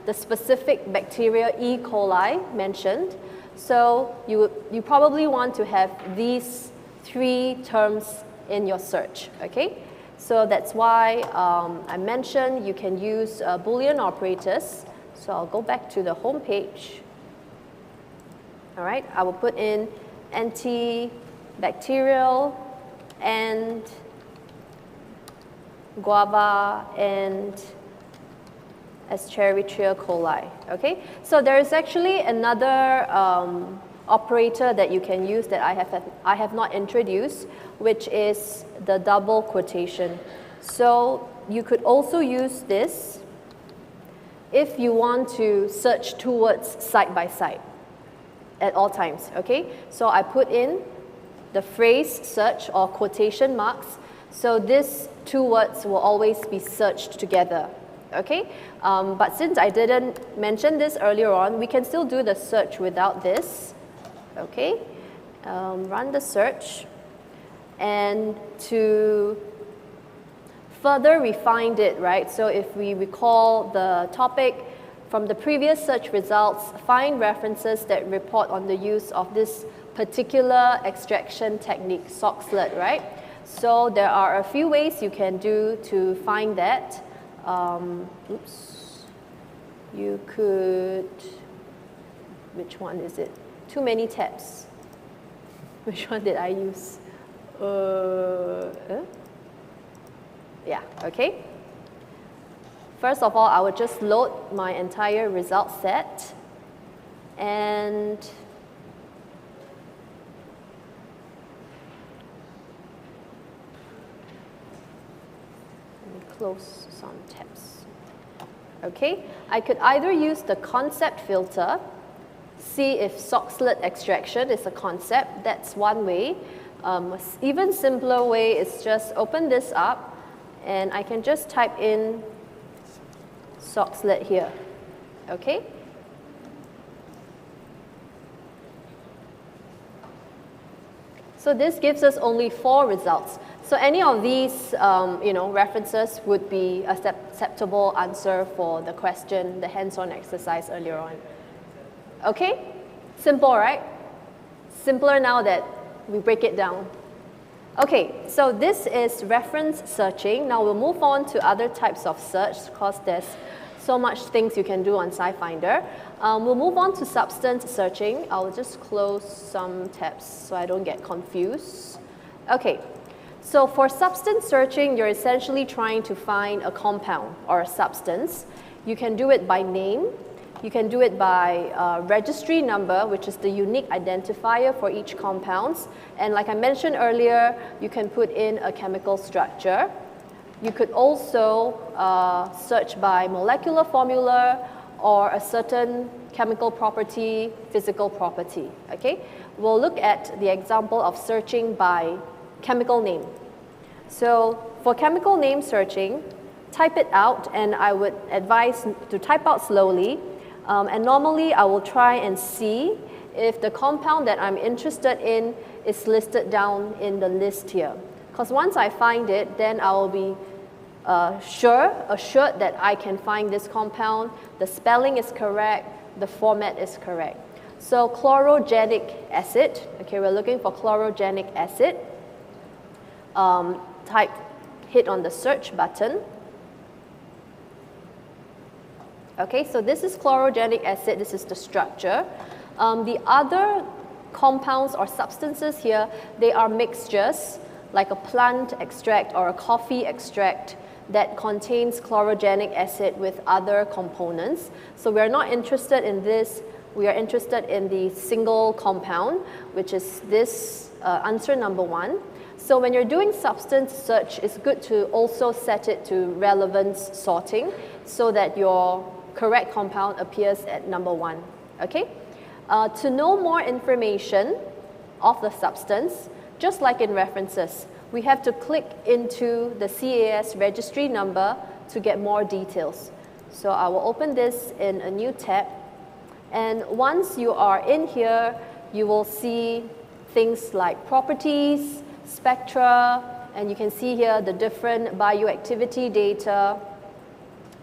Speaker 2: the specific bacteria E. coli mentioned. So you probably want to have these 3 terms in your search, okay? So that's why I mentioned you can use Boolean operators. So I'll go back to the home page. All right, I will put in antibacterial and guava and Escherichia coli, okay? So there is actually another operator that you can use that I have not introduced, which is the double quotation. So you could also use this if you want to search 2 words side by side at all times, okay? So I put in the phrase search or quotation marks, so these 2 words will always be searched together, okay? But since I didn't mention this earlier on, we can still do the search without this, okay? Run the search, and to further refine it, right? So if we recall the topic from the previous search results, find references that report on the use of this particular extraction technique, Soxhlet, right? So there are a few ways you can do to find that. You could, which one is it? Too many tabs. Which one did I use? Yeah, okay. First of all, I will just load my entire result set, and let me close some tabs. Okay, I could either use the concept filter, see if Soxhlet extraction is a concept. That's one way. Even simpler way is just open this up, and I can just type in Soxhlet here, okay? So this gives us only 4 results. So any of these references would be a acceptable answer for the question, the hands-on exercise earlier on. Okay? Simple, right? Simpler now that we break it down. Okay, so this is reference searching. Now we'll move on to other types of search because there's so much things you can do on SciFinder. We'll move on to substance searching. I'll just close some tabs so I don't get confused. Okay, so for substance searching, you're essentially trying to find a compound or a substance. You can do it by name. You can do it by registry number, which is the unique identifier for each compound. And like I mentioned earlier, you can put in a chemical structure. You could also search by molecular formula or a certain chemical property, physical property, okay? We'll look at the example of searching by chemical name. So for chemical name searching, type it out, and I would advise to type out slowly. And normally I will try and see if the compound that I'm interested in is listed down in the list here. Because once I find it, then I will be assured that I can find this compound, the spelling is correct, the format is correct. So chlorogenic acid, okay, we're looking for chlorogenic acid. Hit on the search button. Okay, so this is chlorogenic acid, this is the structure. The other compounds or substances here, they are mixtures, like a plant extract or a coffee extract that contains chlorogenic acid with other components. So we're not interested in this, we are interested in the single compound, which is this answer number 1. So when you're doing substance search, it's good to also set it to relevance sorting so that your correct compound appears at number 1, okay? To know more information of the substance, just like in references, we have to click into the CAS registry number to get more details. So I will open this in a new tab, and once you are in here, you will see things like properties, spectra, and you can see here the different bioactivity data.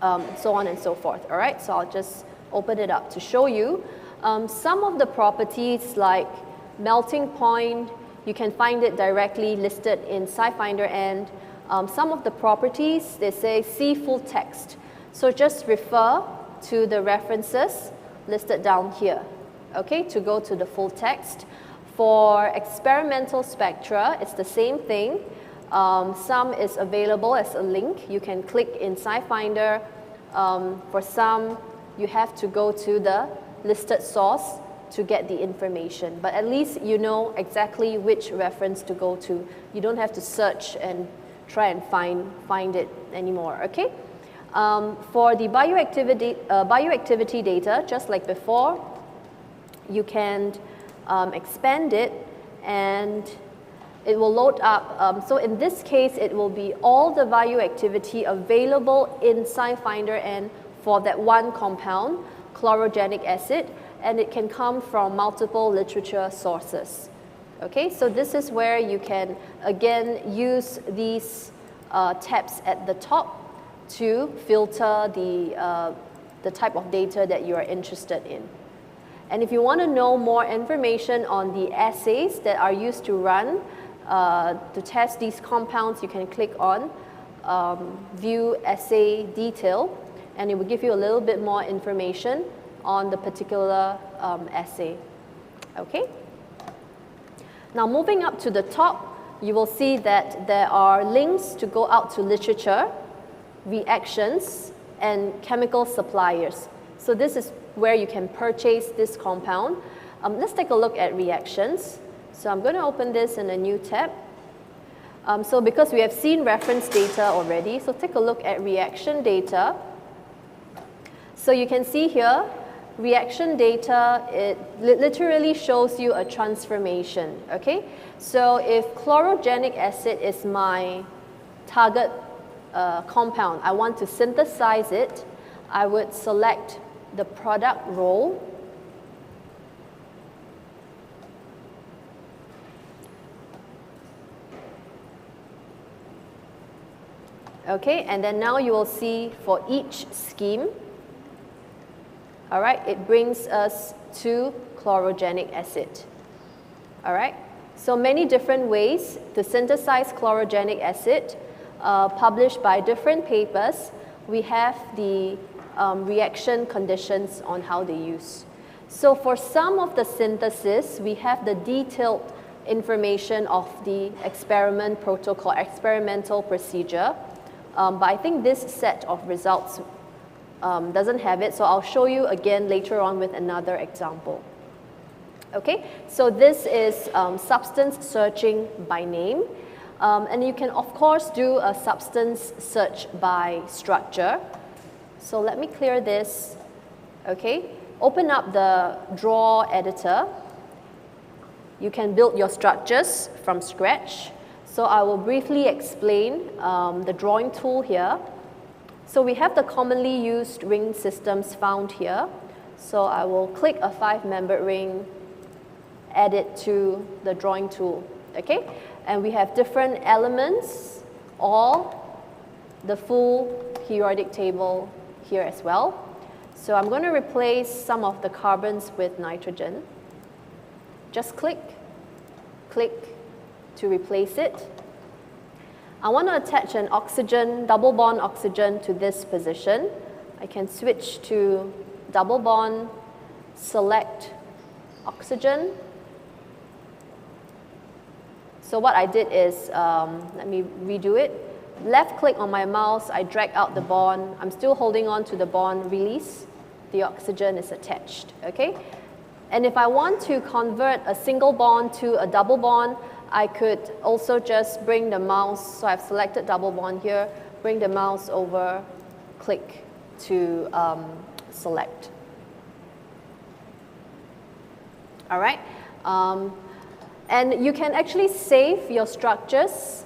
Speaker 2: so on and so forth. All right, so I'll just open it up to show you. Some of the properties like melting point, you can find it directly listed in SciFinder, and some of the properties, they say see full text. So just refer to the references listed down here, okay, to go to the full text. For experimental spectra, it's the same thing. Some is available as a link. You can click in SciFinder. For some, you have to go to the listed source to get the information. But at least you know exactly which reference to go to. You don't have to search and try and find it anymore, okay? For the bioactivity data, just like before, you can expand it and it will load up. So in this case, it will be all the bioactivity available in SciFinder and for that one compound, chlorogenic acid, and it can come from multiple literature sources. Okay, so this is where you can again use these tabs at the top to filter the type of data that you are interested in. And if you want to know more information on the assays that are used to run to test these compounds, you can click on View Assay Detail, and it will give you a little bit more information on the particular assay. Okay? Now moving up to the top, you will see that there are links to go out to literature, reactions, and chemical suppliers. So this is where you can purchase this compound. Let's take a look at reactions. So I'm going to open this in a new tab. So because we have seen reference data already, so take a look at reaction data. So you can see here, reaction data, it literally shows you a transformation, okay? So if chlorogenic acid is my target compound, I want to synthesize it, I would select the product role. Okay, and then now you will see for each scheme, all right, it brings us to chlorogenic acid. All right, so many different ways to synthesize chlorogenic acid published by different papers. We have the reaction conditions on how they use. So for some of the synthesis, we have the detailed information of the experiment protocol, experimental procedure. But I think this set of results doesn't have it, so I'll show you again later on with another example. Okay, so this is substance searching by name. And you can, of course, do a substance search by structure. So let me clear this. Okay, open up the draw editor. You can build your structures from scratch. So I will briefly explain the drawing tool here. So we have the commonly used ring systems found here. So I will click a 5-membered ring, add it to the drawing tool, okay? And we have different elements, or the full periodic table here as well. So I'm going to replace some of the carbons with nitrogen. Just click to replace it. I want to attach an oxygen, double bond oxygen to this position. I can switch to double bond, select oxygen. So what I did is, let me redo it. Left click on my mouse, I drag out the bond. I'm still holding on to the bond, release. The oxygen is attached, okay? And if I want to convert a single bond to a double bond, I could also just bring the mouse, so I've selected double bond here, bring the mouse over, click to select. All right, and you can actually save your structures,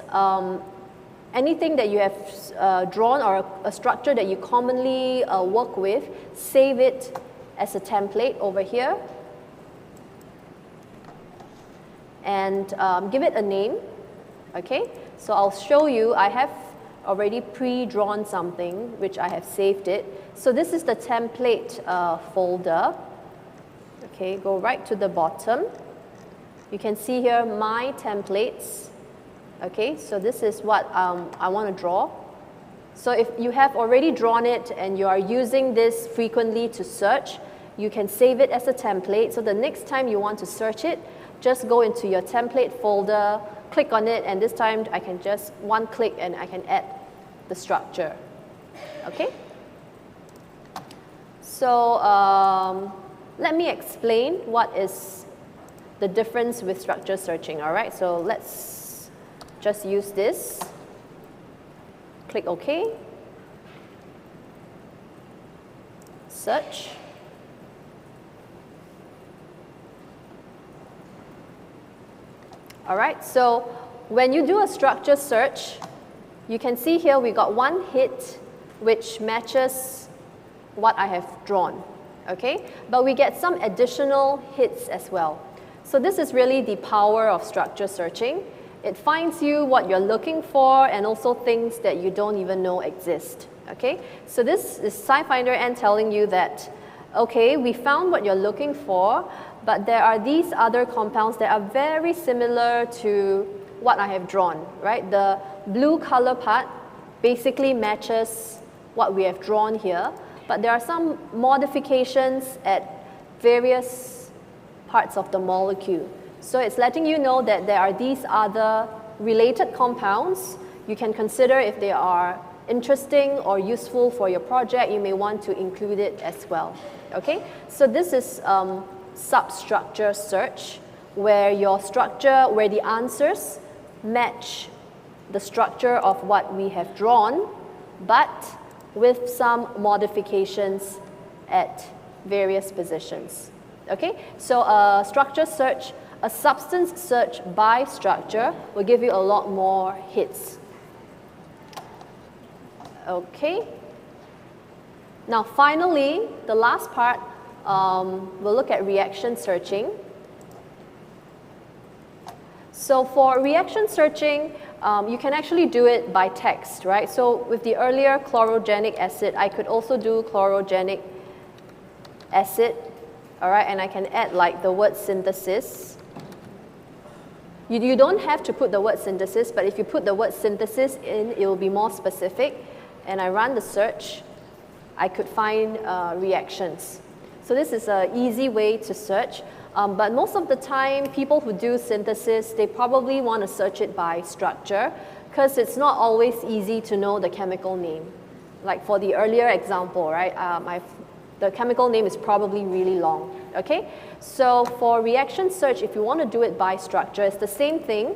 Speaker 2: anything that you have drawn or a structure that you commonly work with, save it as a template over here. And give it a name, okay? So I'll show you, I have already pre-drawn something, which I have saved it. So this is the template folder. Okay, go right to the bottom. You can see here my templates. Okay, so this is what I want to draw. So if you have already drawn it and you are using this frequently to search, you can save it as a template. So the next time you want to search it, just go into your template folder, click on it, and this time I can just one click and I can add the structure. Okay? So let me explain what is the difference with structure searching. All right, so let's just use this. Click OK. Search. All right, so when you do a structure search, you can see here we got one hit which matches what I have drawn, okay? But we get some additional hits as well. So this is really the power of structure searching. It finds you what you're looking for and also things that you don't even know exist, okay? So this is SciFinder N telling you that, okay, we found what you're looking for, but there are these other compounds that are very similar to what I have drawn, right? The blue color part basically matches what we have drawn here, but there are some modifications at various parts of the molecule. So it's letting you know that there are these other related compounds. You can consider if they are interesting or useful for your project, you may want to include it as well, okay? So this is substructure search, where your structure, where the answers match the structure of what we have drawn, but with some modifications at various positions. Okay, so a structure search, a substance search by structure will give you a lot more hits. Okay, now finally, the last part, we'll look at reaction searching. So for reaction searching, you can actually do it by text, right? So with the earlier chlorogenic acid, I could also do chlorogenic acid, all right, and I can add like the word synthesis. You don't have to put the word synthesis, but if you put the word synthesis in, it will be more specific, and I run the search, I could find reactions. So this is an easy way to search. But most of the time, people who do synthesis, they probably want to search it by structure because it's not always easy to know the chemical name. Like for the earlier example, right? The chemical name is probably really long, okay? So for reaction search, if you want to do it by structure, it's the same thing.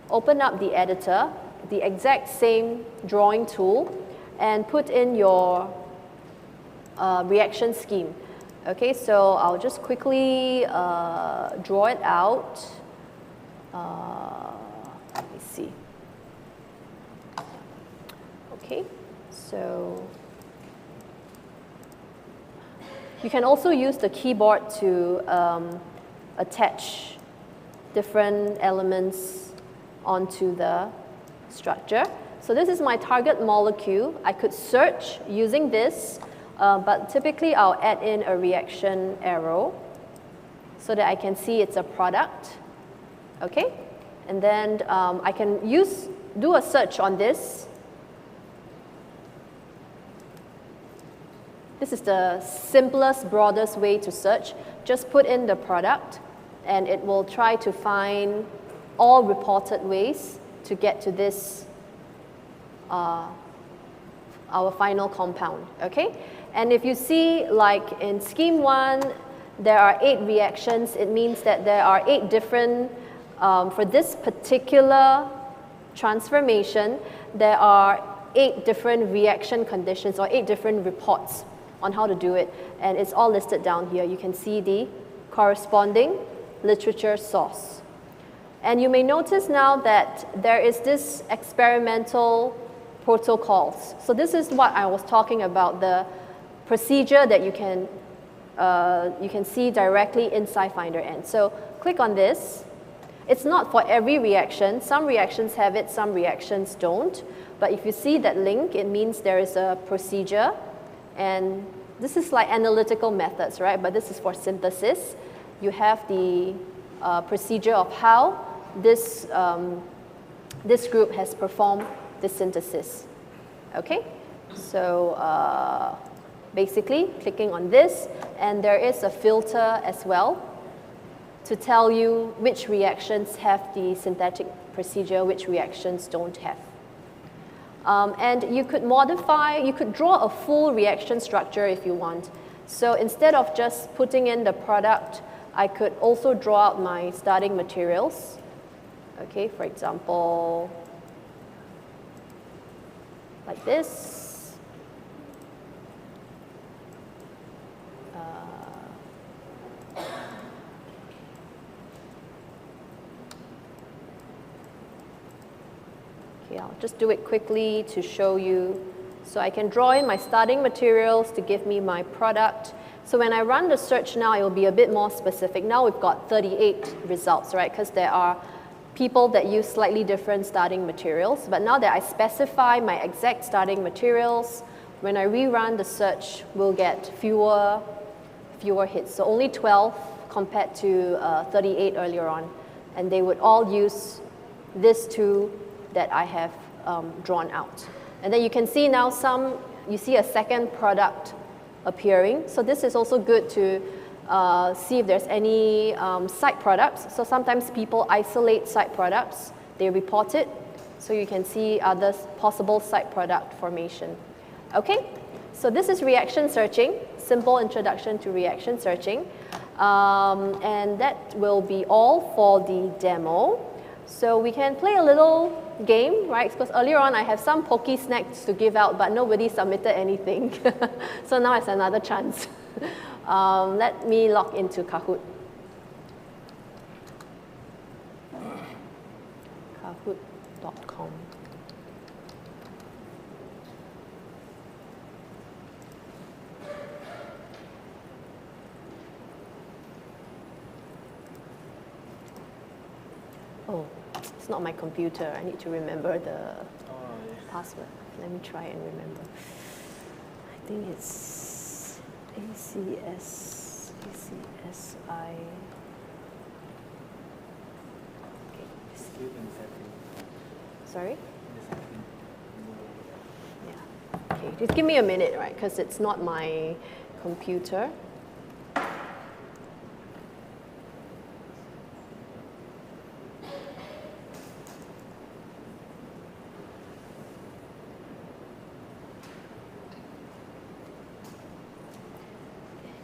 Speaker 2: Open up the editor, the exact same drawing tool, and put in your reaction scheme. Okay, so I'll just quickly draw it out. Let me see. Okay, so you can also use the keyboard to attach different elements onto the structure. So this is my target molecule. I could search using this. But typically, I'll add in a reaction arrow so that I can see it's a product, okay? And then I can do a search on this. This is the simplest, broadest way to search. Just put in the product, and it will try to find all reported ways to get to this, our final compound, okay? And if you see, like in scheme 1, there are 8 reactions. It means that there are 8 different, for this particular transformation, there are 8 different reaction conditions or 8 different reports on how to do it. And it's all listed down here. You can see the corresponding literature source. And you may notice now that there is this experimental protocols. So this is what I was talking about, the procedure that you can see directly in SciFinder N. So click on this, It's not for every reaction. Some reactions have it, some reactions don't. But if you see that link, it means there is a procedure. And this is like analytical methods, right? But this is for synthesis. You have the procedure of how this group has performed the synthesis. Okay? So basically, clicking on this, and there is a filter as well to tell you which reactions have the synthetic procedure, which reactions don't have. And you could modify, you could draw a full reaction structure if you want. So instead of just putting in the product, I could also draw out my starting materials. Okay, for example, like this. Okay, I'll just do it quickly to show you. So I can draw in my starting materials to give me my product. So when I run the search now, it will be a bit more specific. Now we've got 38 results, right? Because there are people that use slightly different starting materials. But now that I specify my exact starting materials, when I rerun the search, we'll get fewer hits. So only 12 compared to 38 earlier on. And they would all use this two that I have drawn out. And then you can see now you see a second product appearing. So this is also good to see if there's any side products. So sometimes people isolate side products, they report it, so you can see other possible side product formation. Okay, so this is reaction searching, simple introduction to reaction searching. And that will be all for the demo. So we can play a little game, right? Because earlier on I have some pokey snacks to give out, but nobody submitted anything. So now it's another chance. Let me log into Kahoot. Kahoot.com. Oh, it's not my computer. I need to remember the password. Let me try and remember. I think it's ACSI. Okay. Sorry? Yeah. Okay, just give me a minute, right? Because it's not my computer.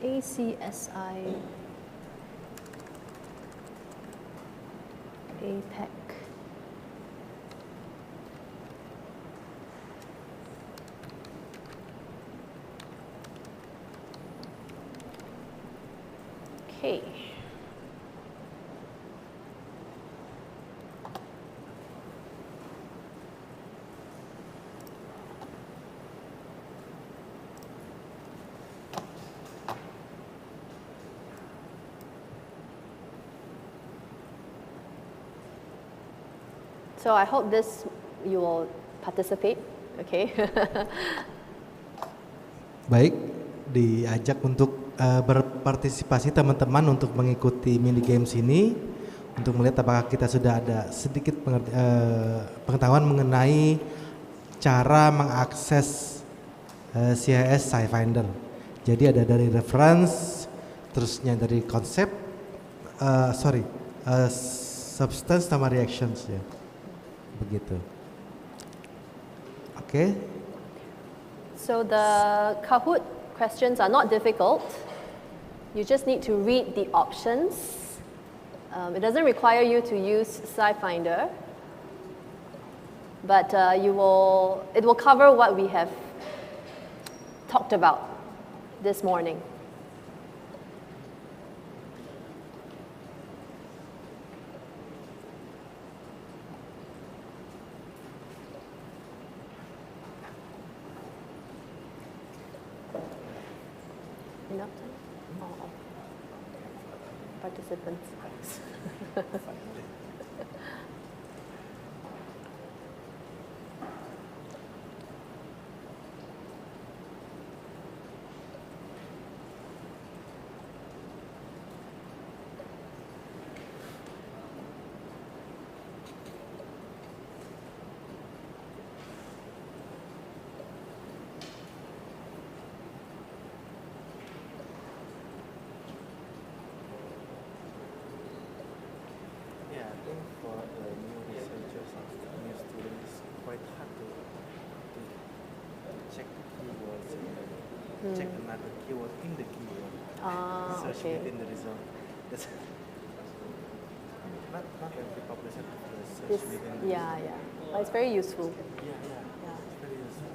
Speaker 2: ACSI APEC. Okay. So I hope you will participate, okay?
Speaker 3: Baik, diajak untuk berpartisipasi teman-teman untuk mengikuti mini games ini, untuk melihat apakah kita sudah ada sedikit pengetahuan mengenai cara mengakses CAS SciFinder. Jadi ada dari reference, terusnya dari konsep, substance sama reactions ya. Begitu. Okay.
Speaker 2: So the Kahoot questions are not difficult. You just need to read the options. It doesn't require you to use SciFinder, but it will cover what we have talked about this morning. Enough time? Oh. Participants.
Speaker 3: Yeah, I think for the new researchers or new students, it's quite hard to check keywords and check another keyword in the keyword. Search
Speaker 2: Okay.
Speaker 3: within the result. That's not every publisher does search
Speaker 2: This,
Speaker 3: within the
Speaker 2: yeah, yeah. But it's very useful.
Speaker 3: Yeah, yeah.
Speaker 2: Yeah.
Speaker 3: It's very useful.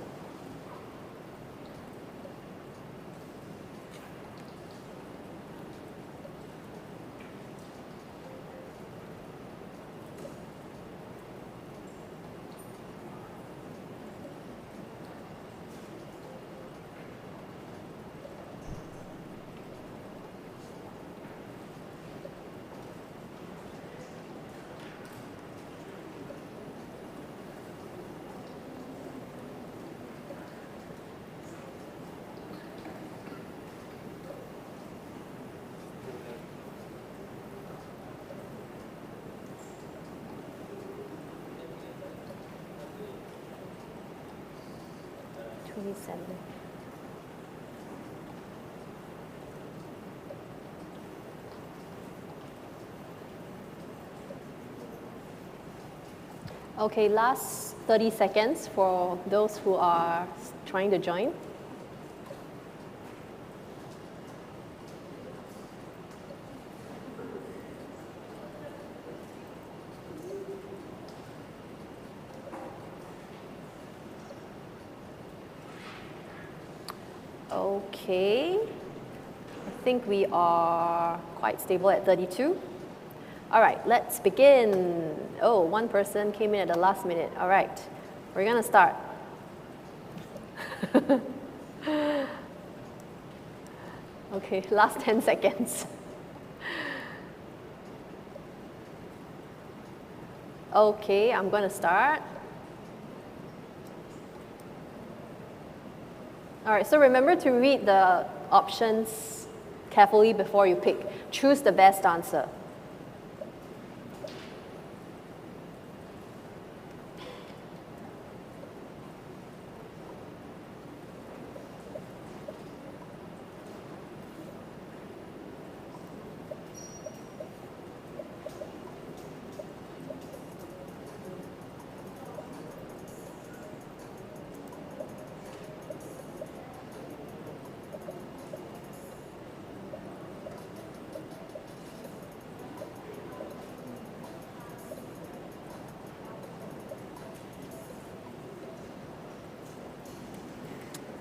Speaker 2: Okay, last 30 seconds for those who are trying to join. Okay, I think we are quite stable at 32. All right, let's begin. Oh, one person came in at the last minute. All right, we're gonna start. Okay, last 10 seconds. Okay, I'm gonna start. All right, so remember to read the options carefully before you pick. Choose the best answer.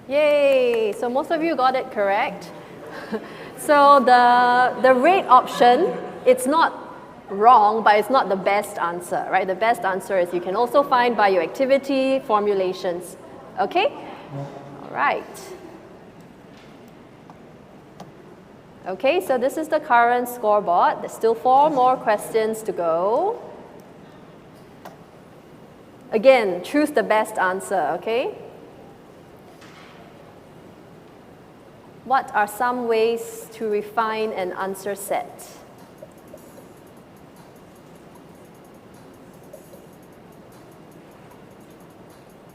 Speaker 2: Yay! So most of you got it correct. So the rate option, it's not wrong, but it's not the best answer, right? The best answer is you can also find by your activity formulations. Okay? All right. Okay, so this is the current scoreboard. There's still 4 more questions to go. Again, choose the best answer, okay? What are some ways to refine an answer set?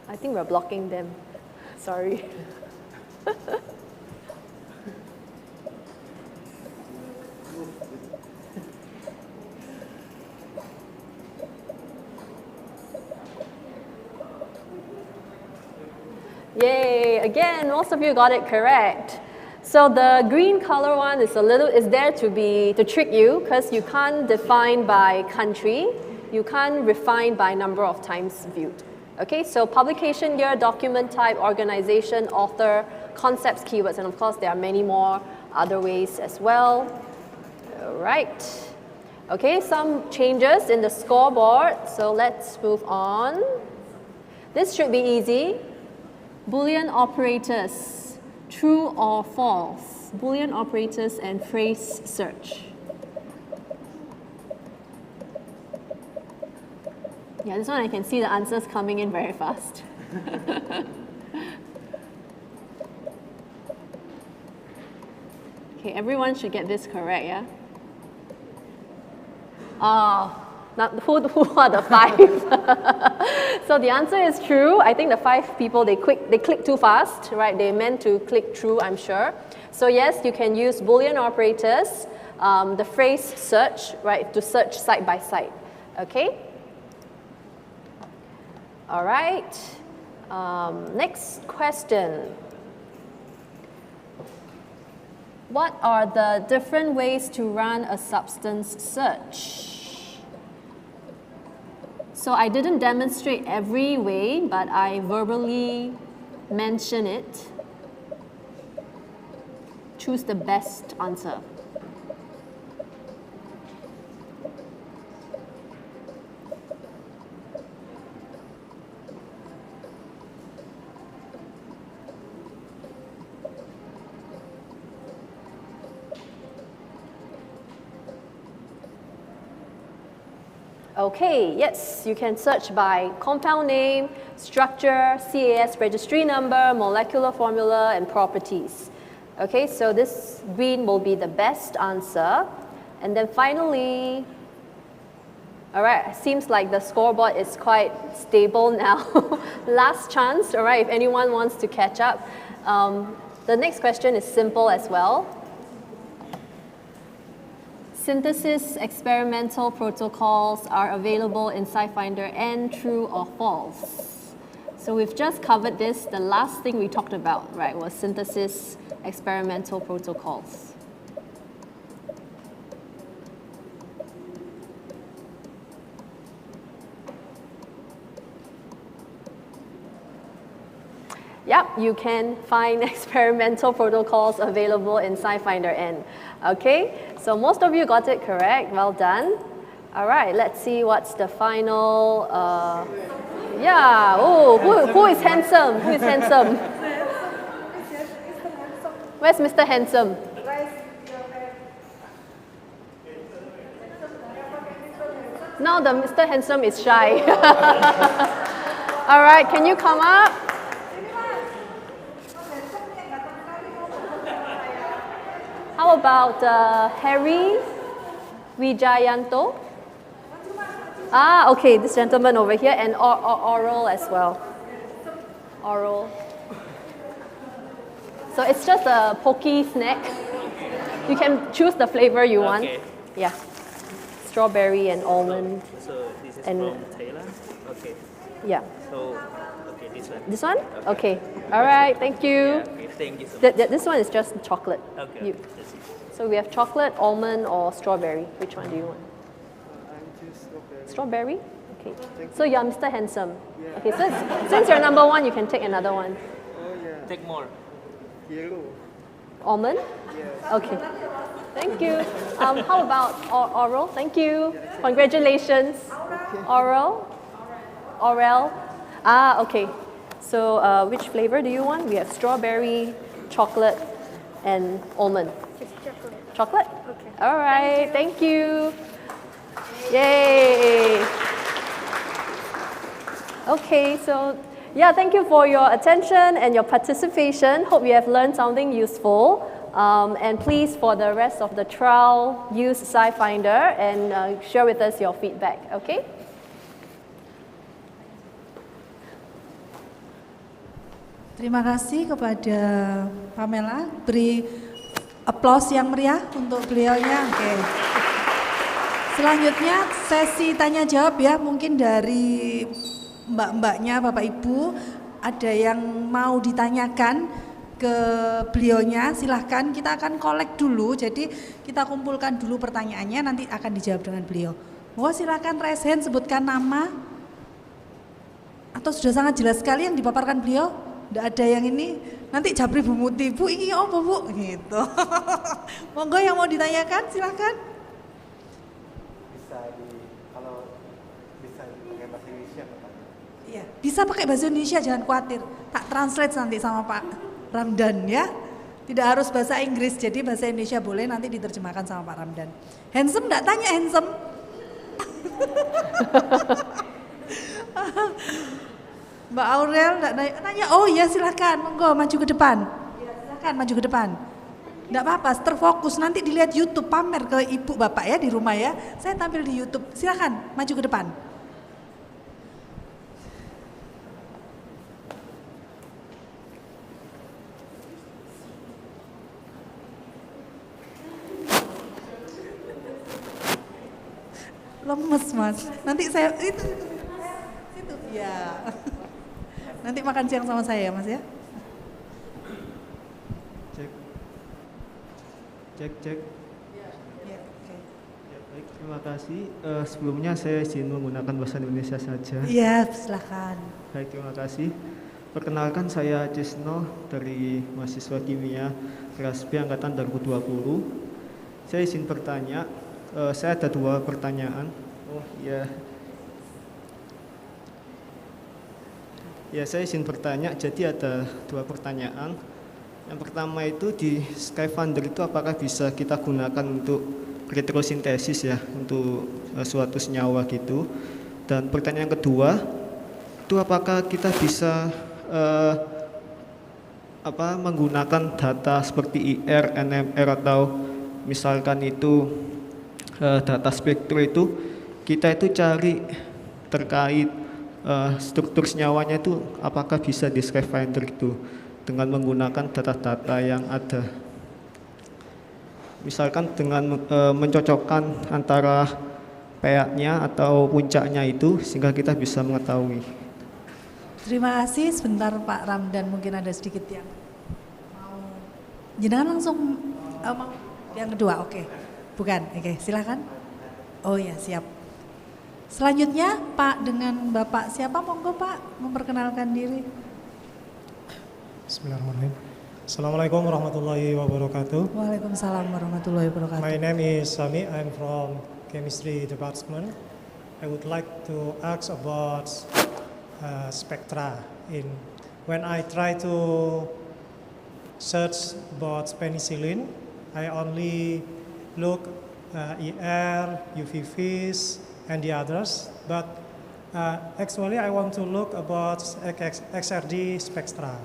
Speaker 2: I think we're blocking them. Sorry. Yay! Again, most of you got it correct. So the green color one is there to trick you, because you can't define by country, you can't refine by number of times viewed. Okay, so publication year, document type, organization, author, concepts, keywords, and of course there are many more other ways as well. All right. Okay, some changes in the scoreboard, so let's move on. This should be easy. Boolean operators, true or false. Boolean operators and phrase search. Yeah, this one I can see the answers coming in very fast. Okay, everyone should get this correct, yeah? Who are the 5? So the answer is true. I think the 5 people, they click too fast, right? They meant to click true, I'm sure. So yes, you can use Boolean operators, the phrase search, right, to search side by side, okay? All right, next question. What are the different ways to run a substance search? So I didn't demonstrate every way, but I verbally mention it. Choose the best answer. Okay, yes, you can search by compound name, structure, CAS registry number, molecular formula, and properties. Okay, so this green will be the best answer. And then finally, all right, seems like the scoreboard is quite stable now. Last chance, all right, if anyone wants to catch up. The next question is simple as well. Synthesis experimental protocols are available in SciFinder N, true or false? So we've just covered this. The last thing we talked about, right, was synthesis experimental protocols. Yep, you can find experimental protocols available in SciFinder N. Okay, so most of you got it correct. Well done. All right, let's see what's the final. Yeah. Oh, who is handsome? Who is handsome? Where's Mr. Handsome? Now the Mr. Handsome is shy. All right, can you come up? How about Harry Wijayanto? Ah, okay, this gentleman over here, and Oral as well. Oral. So it's just a pokey snack. You can choose the flavor you want.
Speaker 4: Okay.
Speaker 2: Yeah. Strawberry and almond.
Speaker 4: So this is
Speaker 2: And-
Speaker 4: from Thailand. Okay.
Speaker 2: Yeah.
Speaker 4: So okay, this one.
Speaker 2: This one? Okay. All right, thank you.
Speaker 4: Yeah, okay, thank you so much.
Speaker 2: This one is just chocolate.
Speaker 4: Okay.
Speaker 2: You-
Speaker 4: That's it.
Speaker 2: So we have chocolate, almond, or strawberry. Which one do you want? Strawberry? Okay. So you're Mr. Handsome. Okay, so since you're number 1, you can take another one.
Speaker 4: Take more.
Speaker 2: Almond? Okay. Thank you. How about Oral? Thank you. Congratulations. Oral? Oral? Ah, okay. So which flavor do you want? We have strawberry, chocolate, and almond. Chocolate? Okay. All right. Thank you. Yay. Okay, so yeah, thank you for your attention and your participation. Hope you have learned something useful. And please, for the rest of the trial, use SciFinder and share with us your feedback, okay?
Speaker 1: Terima kasih kepada Pamela. Beri aplaus yang meriah untuk beliaunya. Oke. Selanjutnya sesi tanya jawab ya, mungkin dari mbak-mbaknya, Bapak Ibu, ada yang mau ditanyakan ke beliaunya, silahkan. Kita akan kolek dulu, jadi kita kumpulkan dulu pertanyaannya, nanti akan dijawab dengan beliau. Oh, silahkan raise hand, sebutkan nama. Atau sudah sangat jelas sekali yang dipaparkan beliau? Tidak ada yang ini, nanti Japri Bumuti, Bu ini apa Bu? Gitu. Monggo yang mau ditanyakan, silahkan. Iya, bisa pakai bahasa Indonesia, jangan khawatir. Tak translate nanti sama Pak Ramdan ya. Tidak harus bahasa Inggris, jadi bahasa Indonesia boleh, nanti diterjemahkan sama Pak Ramdan. Handsome enggak tanya handsome? Mbak Aurel nggak nanya, oh ya silakan, monggo maju ke depan. Ya, silakan maju ke depan. Nggak apa-apa, terfokus, nanti dilihat YouTube, pamer ke ibu bapak ya di rumah ya. Saya tampil di YouTube, silakan maju ke depan. Lemes mas, nanti saya itu ya. Nanti makan siang sama saya ya mas ya.
Speaker 5: Cek.
Speaker 1: Ya, oke.
Speaker 5: Ya, baik, terima kasih. Sebelumnya saya izin menggunakan bahasa Indonesia saja.
Speaker 1: Iya, silakan.
Speaker 5: Baik, terima kasih. Perkenalkan saya Cisno dari mahasiswa kimia kelas B angkatan 2020. Saya izin bertanya, saya ada 2 pertanyaan. Oh iya. Ya, saya izin bertanya, jadi ada 2 pertanyaan. Yang pertama itu di Skyfinder itu apakah bisa kita gunakan untuk retrosintesis ya, untuk suatu senyawa gitu. Dan pertanyaan kedua, itu apakah kita bisa menggunakan data seperti IR, NMR atau misalkan itu data spektrum itu kita itu cari terkait struktur senyawanya itu apakah bisa di Skyfinder itu dengan menggunakan data-data yang ada, misalkan dengan mencocokkan antara pH-nya atau puncaknya itu sehingga kita bisa mengetahui.
Speaker 1: Terima kasih. Sebentar Pak Ramdan, mungkin ada sedikit yang mau. Jenengan langsung mau yang kedua, oke. Bukan, oke. Silakan. Oh ya, siap. Selanjutnya Pak dengan Bapak siapa, monggo Pak memperkenalkan diri.
Speaker 6: Bismillahirrahmanirrahim. Assalamualaikum warahmatullahi wabarakatuh.
Speaker 1: Waalaikumsalam warahmatullahi wabarakatuh.
Speaker 6: My name is Sami. I'm from Chemistry Department. I would like to ask about spectra. When I try to search about penicillin, I only look ER, UVVs, and the others. But actually, I want to look about XRD spectra.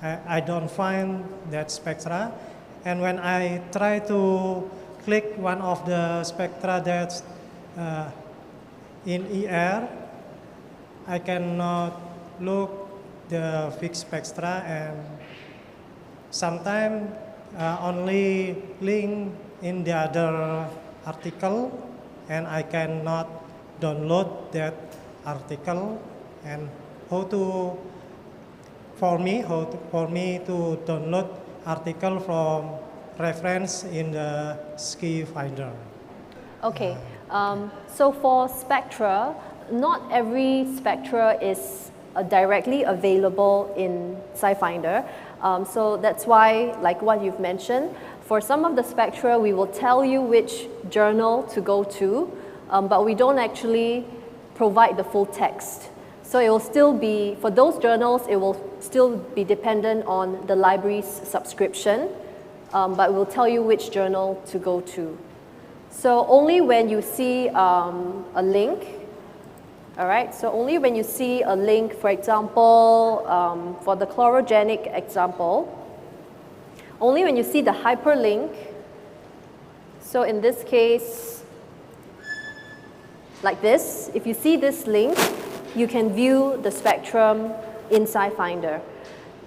Speaker 6: I don't find that spectra, and when I try to click one of the spectra that's in ER, I cannot look the fixed spectra, and sometimes only link in the other article, and I cannot download that article. And for me to download article from reference in the ski finder.
Speaker 2: Okay, so for spectra, not every spectra is directly available in SciFinder. So that's why, like what you've mentioned, for some of the spectra, we will tell you which journal to go to, but we don't actually provide the full text. So it will still be, for those journals, it will still be dependent on the library's subscription, but we'll tell you which journal to go to. So only when you see a link, all right, so only when you see a link, for example, for the chlorogenic example, only when you see the hyperlink, so in this case, like this, if you see this link, you can view the spectrum in SciFinder.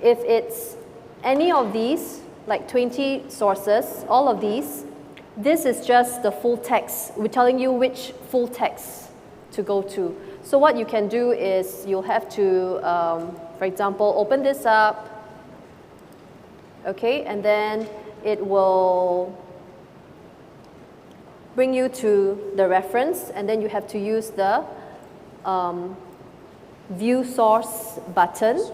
Speaker 2: If it's any of these, like 20 sources, all of these, this is just the full text. We're telling you which full text to go to. So what you can do is you'll have to, for example, open this up, okay, and then it will bring you to the reference, and then you have to use the View Source button.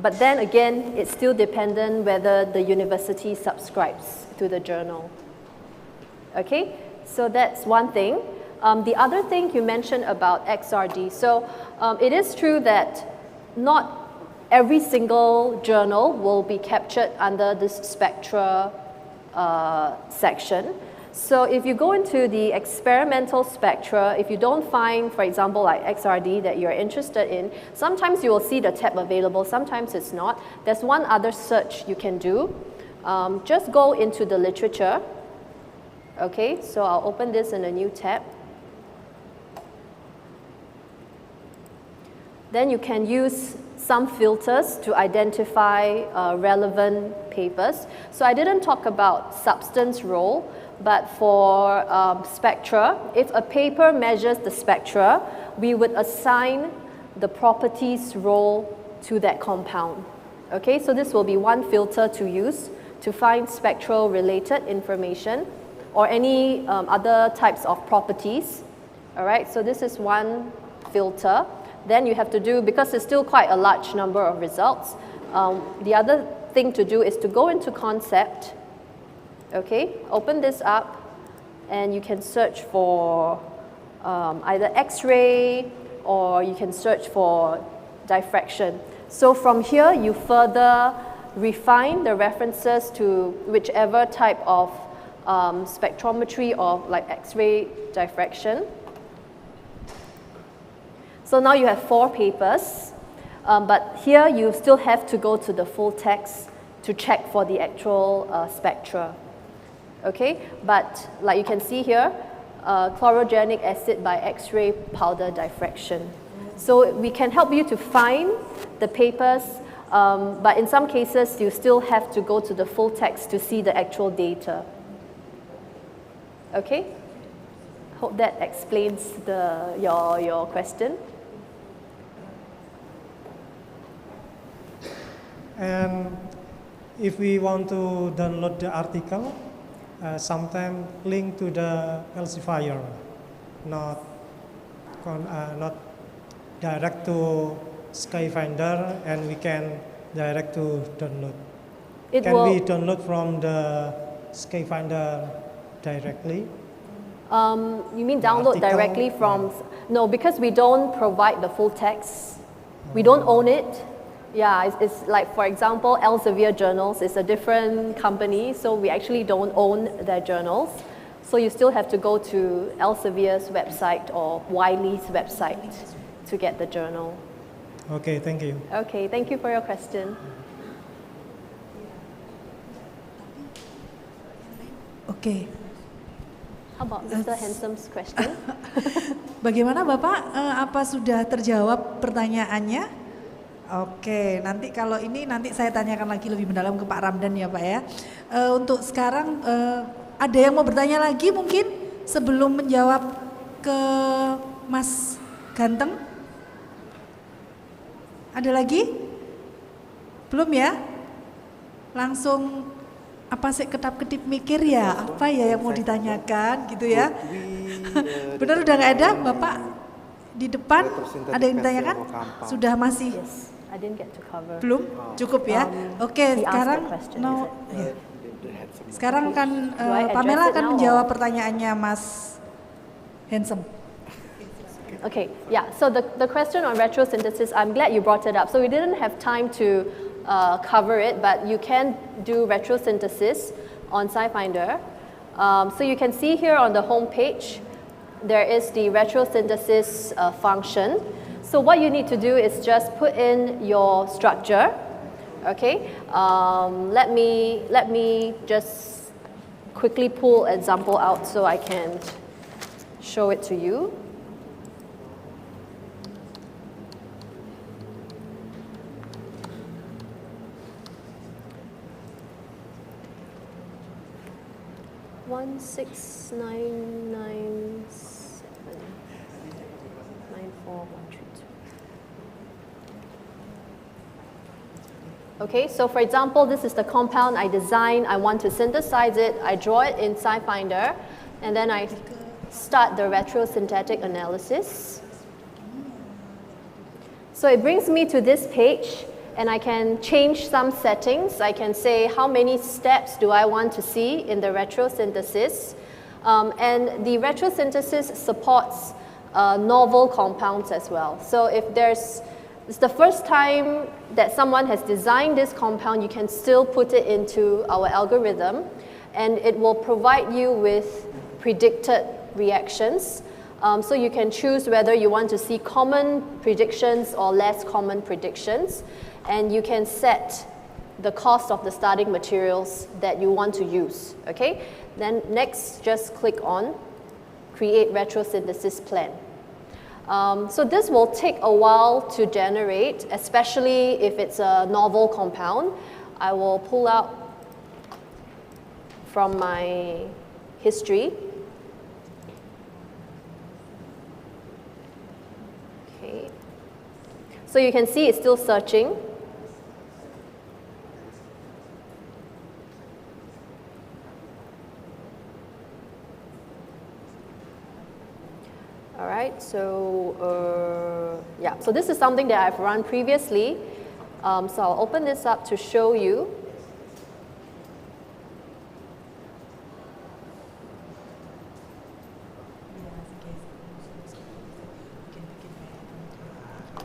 Speaker 2: But then again, it's still dependent whether the university subscribes to the journal. Okay, so that's one thing. The other thing you mentioned about XRD. So it is true that not every single journal will be captured under this spectra section. So if you go into the experimental spectra, if you don't find, for example, like XRD that you're interested in, sometimes you will see the tab available, sometimes it's not. There's one other search you can do. Just go into the literature. Okay, so I'll open this in a new tab. Then you can use some filters to identify relevant papers. So I didn't talk about substance role, but for spectra, if a paper measures the spectra, we would assign the properties role to that compound. Okay, so this will be one filter to use to find spectral related information or any other types of properties. All right, so this is one filter. Then you have to do, because it's still quite a large number of results, the other thing to do is to go into concept, okay, open this up, and you can search for either X-ray or you can search for diffraction. So from here, you further refine the references to whichever type of spectrometry or like X-ray diffraction. So now you have 4 papers, but here you still have to go to the full text to check for the actual spectra. Okay, but like you can see here, chlorogenic acid by X-ray powder diffraction. So we can help you to find the papers, but in some cases you still have to go to the full text to see the actual data. Okay, hope that explains your question.
Speaker 6: And if we want to download the article, sometimes link to the falsifier, not direct to Skyfinder, and we can direct to download. Can we download from the Skyfinder directly?
Speaker 2: You mean download directly from? No, because we don't provide the full text. We don't own it. Yeah, it's like, for example, Elsevier Journals is a different company, so we actually don't own their journals. So you still have to go to Elsevier's website or Wiley's website to get the journal.
Speaker 6: Okay, thank you.
Speaker 2: Okay, thank you for your question.
Speaker 1: Oke.
Speaker 2: How about Mr. Handsome's question?
Speaker 1: Bagaimana Bapak? Apa sudah terjawab pertanyaannya? Oke, nanti kalau ini nanti saya tanyakan lagi lebih mendalam ke Pak Ramdan ya Pak ya. Untuk sekarang ada yang mau bertanya lagi mungkin sebelum menjawab ke Mas Ganteng? Ada lagi? Belum ya? Langsung apa sih ketap-ketip mikir ya? Apa ya yang mau ditanyakan gitu ya? Benar udah nggak ada Bapak? Di depan ada yang ditanyakan? Sudah masih?
Speaker 2: Yes, I didn't get to cover.
Speaker 1: Belum? Cukup ya? Oke, sekarang
Speaker 2: ya.
Speaker 1: Sekarang kan Pamela akan menjawab pertanyaannya Mas Handsome.
Speaker 2: Okay, yeah, so the question on retrosynthesis, I'm glad you brought it up. So we didn't have time to cover it, but you can do retrosynthesis on SciFinder. So you can see here on the home page, there is the retrosynthesis function. So what you need to do is just put in your structure. Okay, let me just quickly pull an example out so I can show it to you. One 6 9 9 7 9 4 1 3 2. Okay, so for example, this is the compound I designed. I want to synthesize it. I draw it in SciFinder, and then I start the retrosynthetic analysis. So it brings me to this page, and I can change some settings. I can say how many steps do I want to see in the retrosynthesis. And the retrosynthesis supports novel compounds as well. So if it's the first time that someone has designed this compound, you can still put it into our algorithm. and it will provide you with predicted reactions. So you can choose whether you want to see common predictions or less common predictions, and you can set the cost of the starting materials that you want to use, okay? Then next, just click on Create Retrosynthesis Plan. So this will take a while to generate, especially if it's a novel compound. I will pull out from my history. Okay. So you can see it's still searching. All right, so yeah, so this is something that I've run previously. So I'll open this up to show you.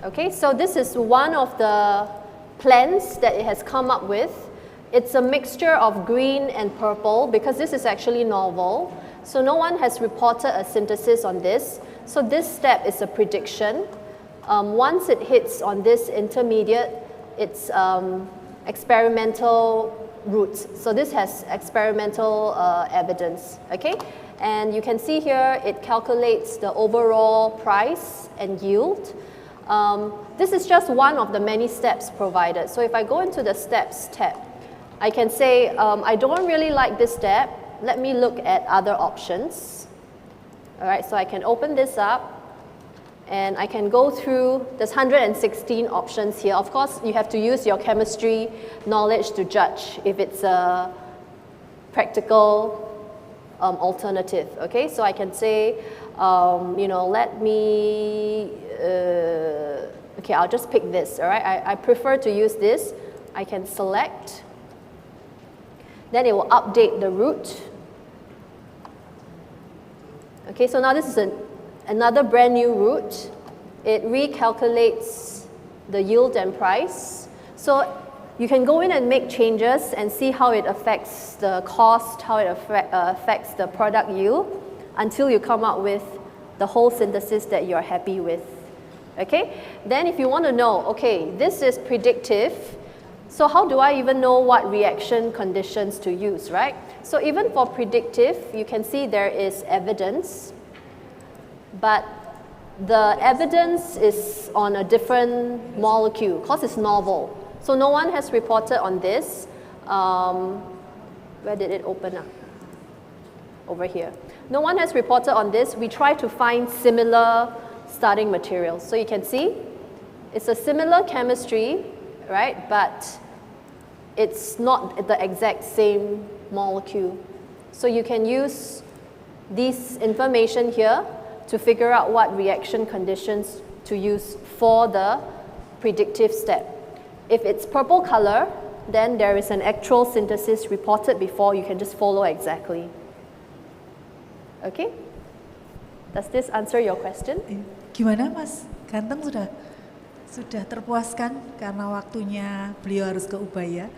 Speaker 2: Okay, so this is one of the plans that it has come up with. It's a mixture of green and purple because this is actually novel. So no one has reported a synthesis on this. So this step is a prediction. Once it hits on this intermediate, it's experimental routes. So this has experimental evidence, okay? And you can see here it calculates the overall price and yield. This is just one of the many steps provided. So if I go into the steps tab, I can say, I don't really like this step. Let me look at other options. All right, so I can open this up and I can go through, there's 116 options here. Of course, you have to use your chemistry knowledge to judge if it's a practical alternative, okay? So I can say, you know, let me, okay, I'll just pick this, all right? I prefer to use this. I can select, then it will update the route. Okay, so now this is another brand new route. It recalculates the yield and price. So you can go in and make changes and see how it affects the cost, how it affects the product yield until you come up with the whole synthesis that you're happy with. Okay, then if you want to know, okay, this is predictive, so how do I even know what reaction conditions to use, right? So even for predictive, you can see there is evidence, but the evidence is on a different molecule because it's novel. So no one has reported on this. Where did it open up? Over here. No one has reported on this. We try to find similar starting materials. So you can see it's a similar chemistry, right? But it's not the exact same molecule. So you can use this information here to figure out what reaction conditions to use for the predictive step. If it's purple color, then there is an actual synthesis reported before. You can just follow exactly. Okay? Does this answer your question?
Speaker 1: Gimana Mas Ganteng, sudah terpuaskan karena waktunya beliau harus ke Ubaya?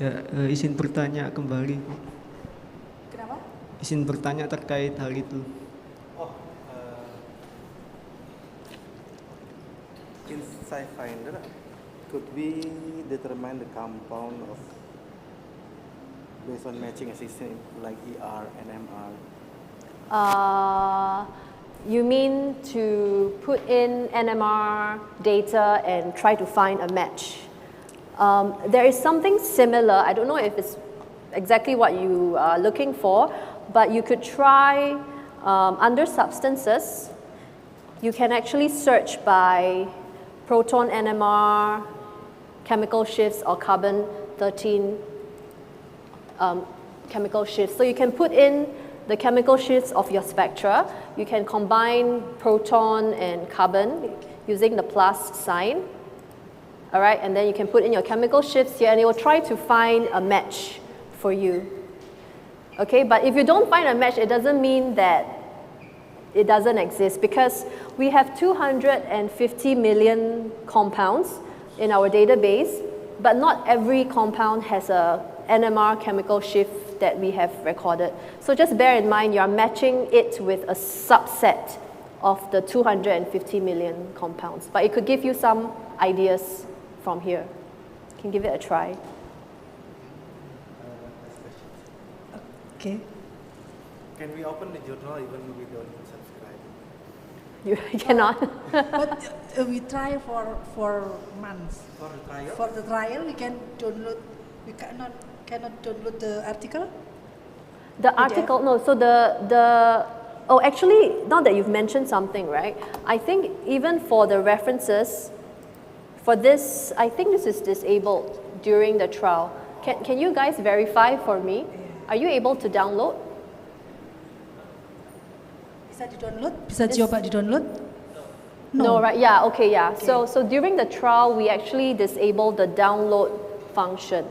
Speaker 5: Ya, izin bertanya kembali.
Speaker 1: Kenapa?
Speaker 5: Izin bertanya terkait hal itu.
Speaker 3: In SciFinder, could we determine the compound of based on matching assistant like ER and MR?
Speaker 2: You mean to put in NMR data and try to find a match? There is something similar. I don't know if it's exactly what you are looking for, but you could try under substances. You can actually search by proton NMR, chemical shifts, or carbon-13 chemical shifts. So you can put in the chemical shifts of your spectra. You can combine proton and carbon using the plus sign. All right, and then you can put in your chemical shifts here and it will try to find a match for you. Okay, but if you don't find a match, it doesn't mean that it doesn't exist because we have 250 million compounds in our database, but not every compound has a NMR chemical shift that we have recorded. So just bear in mind, you're matching it with a subset of the 250 million compounds. But it could give you some ideas from here. You can give it a try.
Speaker 1: Okay.
Speaker 3: Can we open the journal even we don't subscribe?
Speaker 2: You cannot.
Speaker 1: But we try for months.
Speaker 3: For the trial?
Speaker 1: For the trial, we can download. We cannot download the article.
Speaker 2: The article, no, so oh, actually, now that you've mentioned something, right? I think even for the references, for this, I think this is disabled during the trial. Can you guys verify for me? Are you able to download?
Speaker 1: Bisa di-download? Bisa coba di-download?
Speaker 2: No, right? Yeah, okay, yeah. Okay. So during the trial, we actually disabled the download function.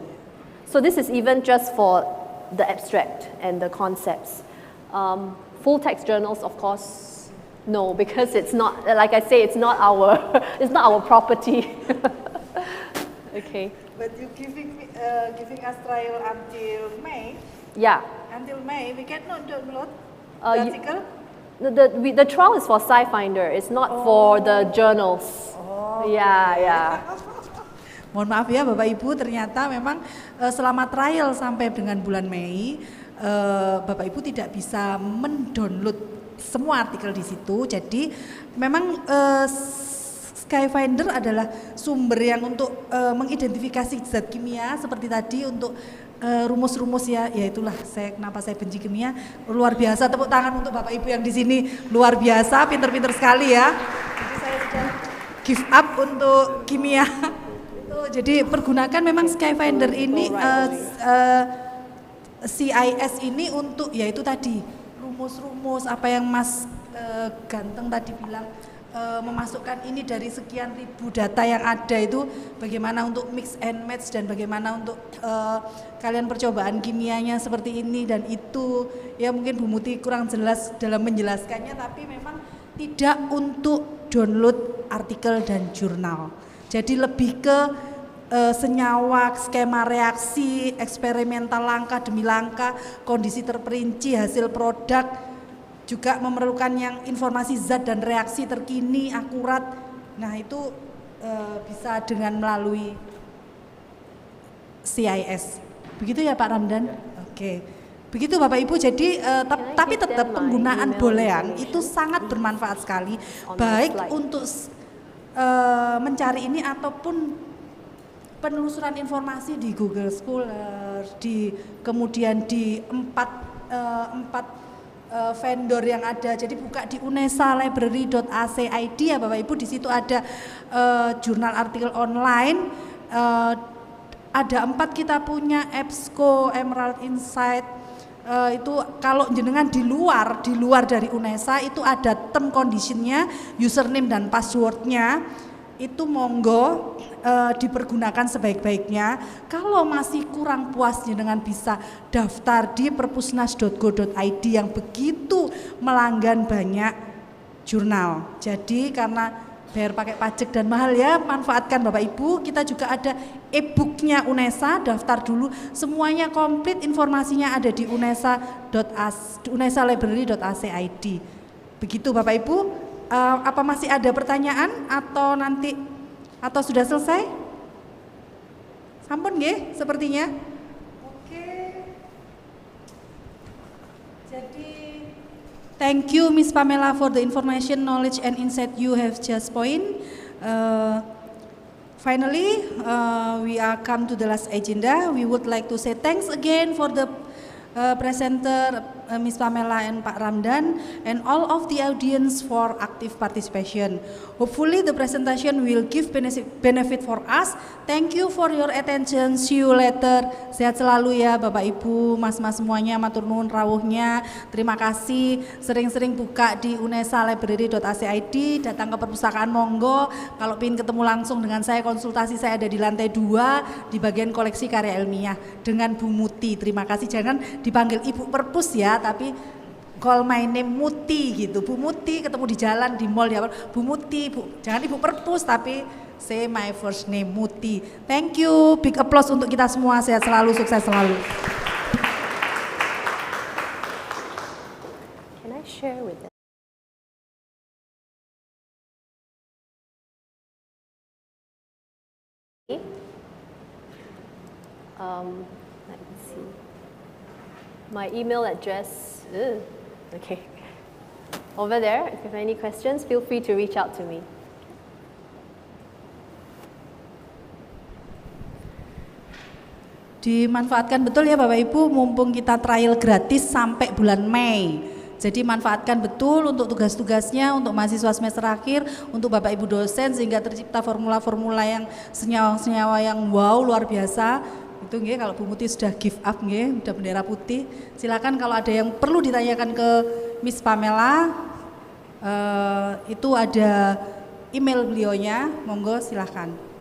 Speaker 2: So this is even just for the abstract and the concepts. Full text journals, of course, no, because it's not, like I say, it's not our property. Okay.
Speaker 1: But you giving us trial until May?
Speaker 2: Yeah.
Speaker 1: Until May, we cannot download the article?
Speaker 2: The trial is for SciFinder, it's not for the journals. Yeah.
Speaker 1: Mohon maaf ya Bapak Ibu, ternyata memang selama trial sampai dengan bulan Mei, Bapak Ibu tidak bisa mendownload semua artikel di situ. Jadi memang SciFinder adalah sumber yang untuk mengidentifikasi zat kimia seperti tadi untuk rumus-rumus ya itulah kenapa saya benci kimia. Luar biasa, tepuk tangan untuk Bapak Ibu yang di sini, luar biasa, pinter-pinter sekali ya. Jadi saya sudah give up untuk kimia. Jadi pergunakan memang SciFinder ini CIS ini untuk yaitu tadi rumus-rumus apa yang Mas Ganteng tadi bilang, memasukkan ini dari sekian ribu data yang ada itu bagaimana untuk mix and match dan bagaimana untuk kalian percobaan kimianya seperti ini dan itu ya. Mungkin Bu Muti kurang jelas dalam menjelaskannya, tapi memang tidak untuk download artikel dan jurnal. Jadi lebih ke senyawa, skema reaksi, eksperimental langkah demi langkah, kondisi terperinci, hasil produk, juga memerlukan yang informasi zat dan reaksi terkini, akurat. Nah itu bisa dengan melalui CIS. Begitu ya Pak Ramdan? Oke. Begitu Bapak Ibu, jadi tapi tetap penggunaan boolean itu sangat bermanfaat sekali, baik untuk mencari ini ataupun penelusuran informasi di Google Scholar, kemudian di empat vendor yang ada. Jadi buka di unesalibrary.ac.id ya Bapak Ibu, di situ ada jurnal artikel online. Ada 4 kita punya, EBSCO, Emerald Insight. Itu kalau jenengan di luar dari UNESA itu ada term conditionnya, username dan passwordnya. Itu monggo dipergunakan sebaik-baiknya. Kalau masih kurang puas jenengan bisa daftar di perpusnas.go.id yang begitu melanggan banyak jurnal. Jadi karena bayar pakai pajak dan mahal ya, manfaatkan Bapak Ibu. Kita juga ada e-booknya UNESA, daftar dulu. Semuanya komplit, informasinya ada di unesalibrary.ac.id. Begitu Bapak Ibu. Apa masih ada pertanyaan atau sudah selesai? Sampun nggih sepertinya. Oke. Jadi thank you Miss Pamela for the information, knowledge and insight you have just point. Finally, we are come to the last agenda. We would like to say thanks again for the presenter Miss Pamela and Pak Ramdan and all of the audience for active participation. Hopefully the presentation will give benefit for us. Thank you for your attention. See you later. Sehat selalu ya Bapak Ibu, Mas-mas semuanya, matur nuwun rawuhnya. Terima kasih. Sering-sering buka di unesalibrary.ac.id, datang ke perpustakaan monggo. Kalau ingin ketemu langsung dengan saya, konsultasi saya ada di lantai 2 di bagian koleksi karya ilmiah dengan Bu Muti. Terima kasih. Jangan dipanggil Ibu Perpus ya, tapi call my name Muti gitu. Bu Muti, ketemu di jalan, di mall ya, Bu Muti, jangan Ibu Perpus, tapi say my first name Muti. Thank you, big applause untuk kita semua, sehat selalu, sukses selalu.
Speaker 2: Can I share with them? Let me see. My email address, okay. Over there, if you have any questions, feel free to reach out to me.
Speaker 1: Dimanfaatkan betul ya Bapak Ibu, mumpung kita trial gratis sampai bulan Mei. Jadi manfaatkan betul untuk tugas-tugasnya, untuk mahasiswa semester akhir, untuk Bapak Ibu dosen, sehingga tercipta formula-formula yang senyawa-senyawa yang wow luar biasa. Itu nggih, kalau Bu Muti sudah give up nggih, udah bendera putih. Silakan kalau ada yang perlu ditanyakan ke Miss Pamela, itu ada email beliaunya, monggo silakan.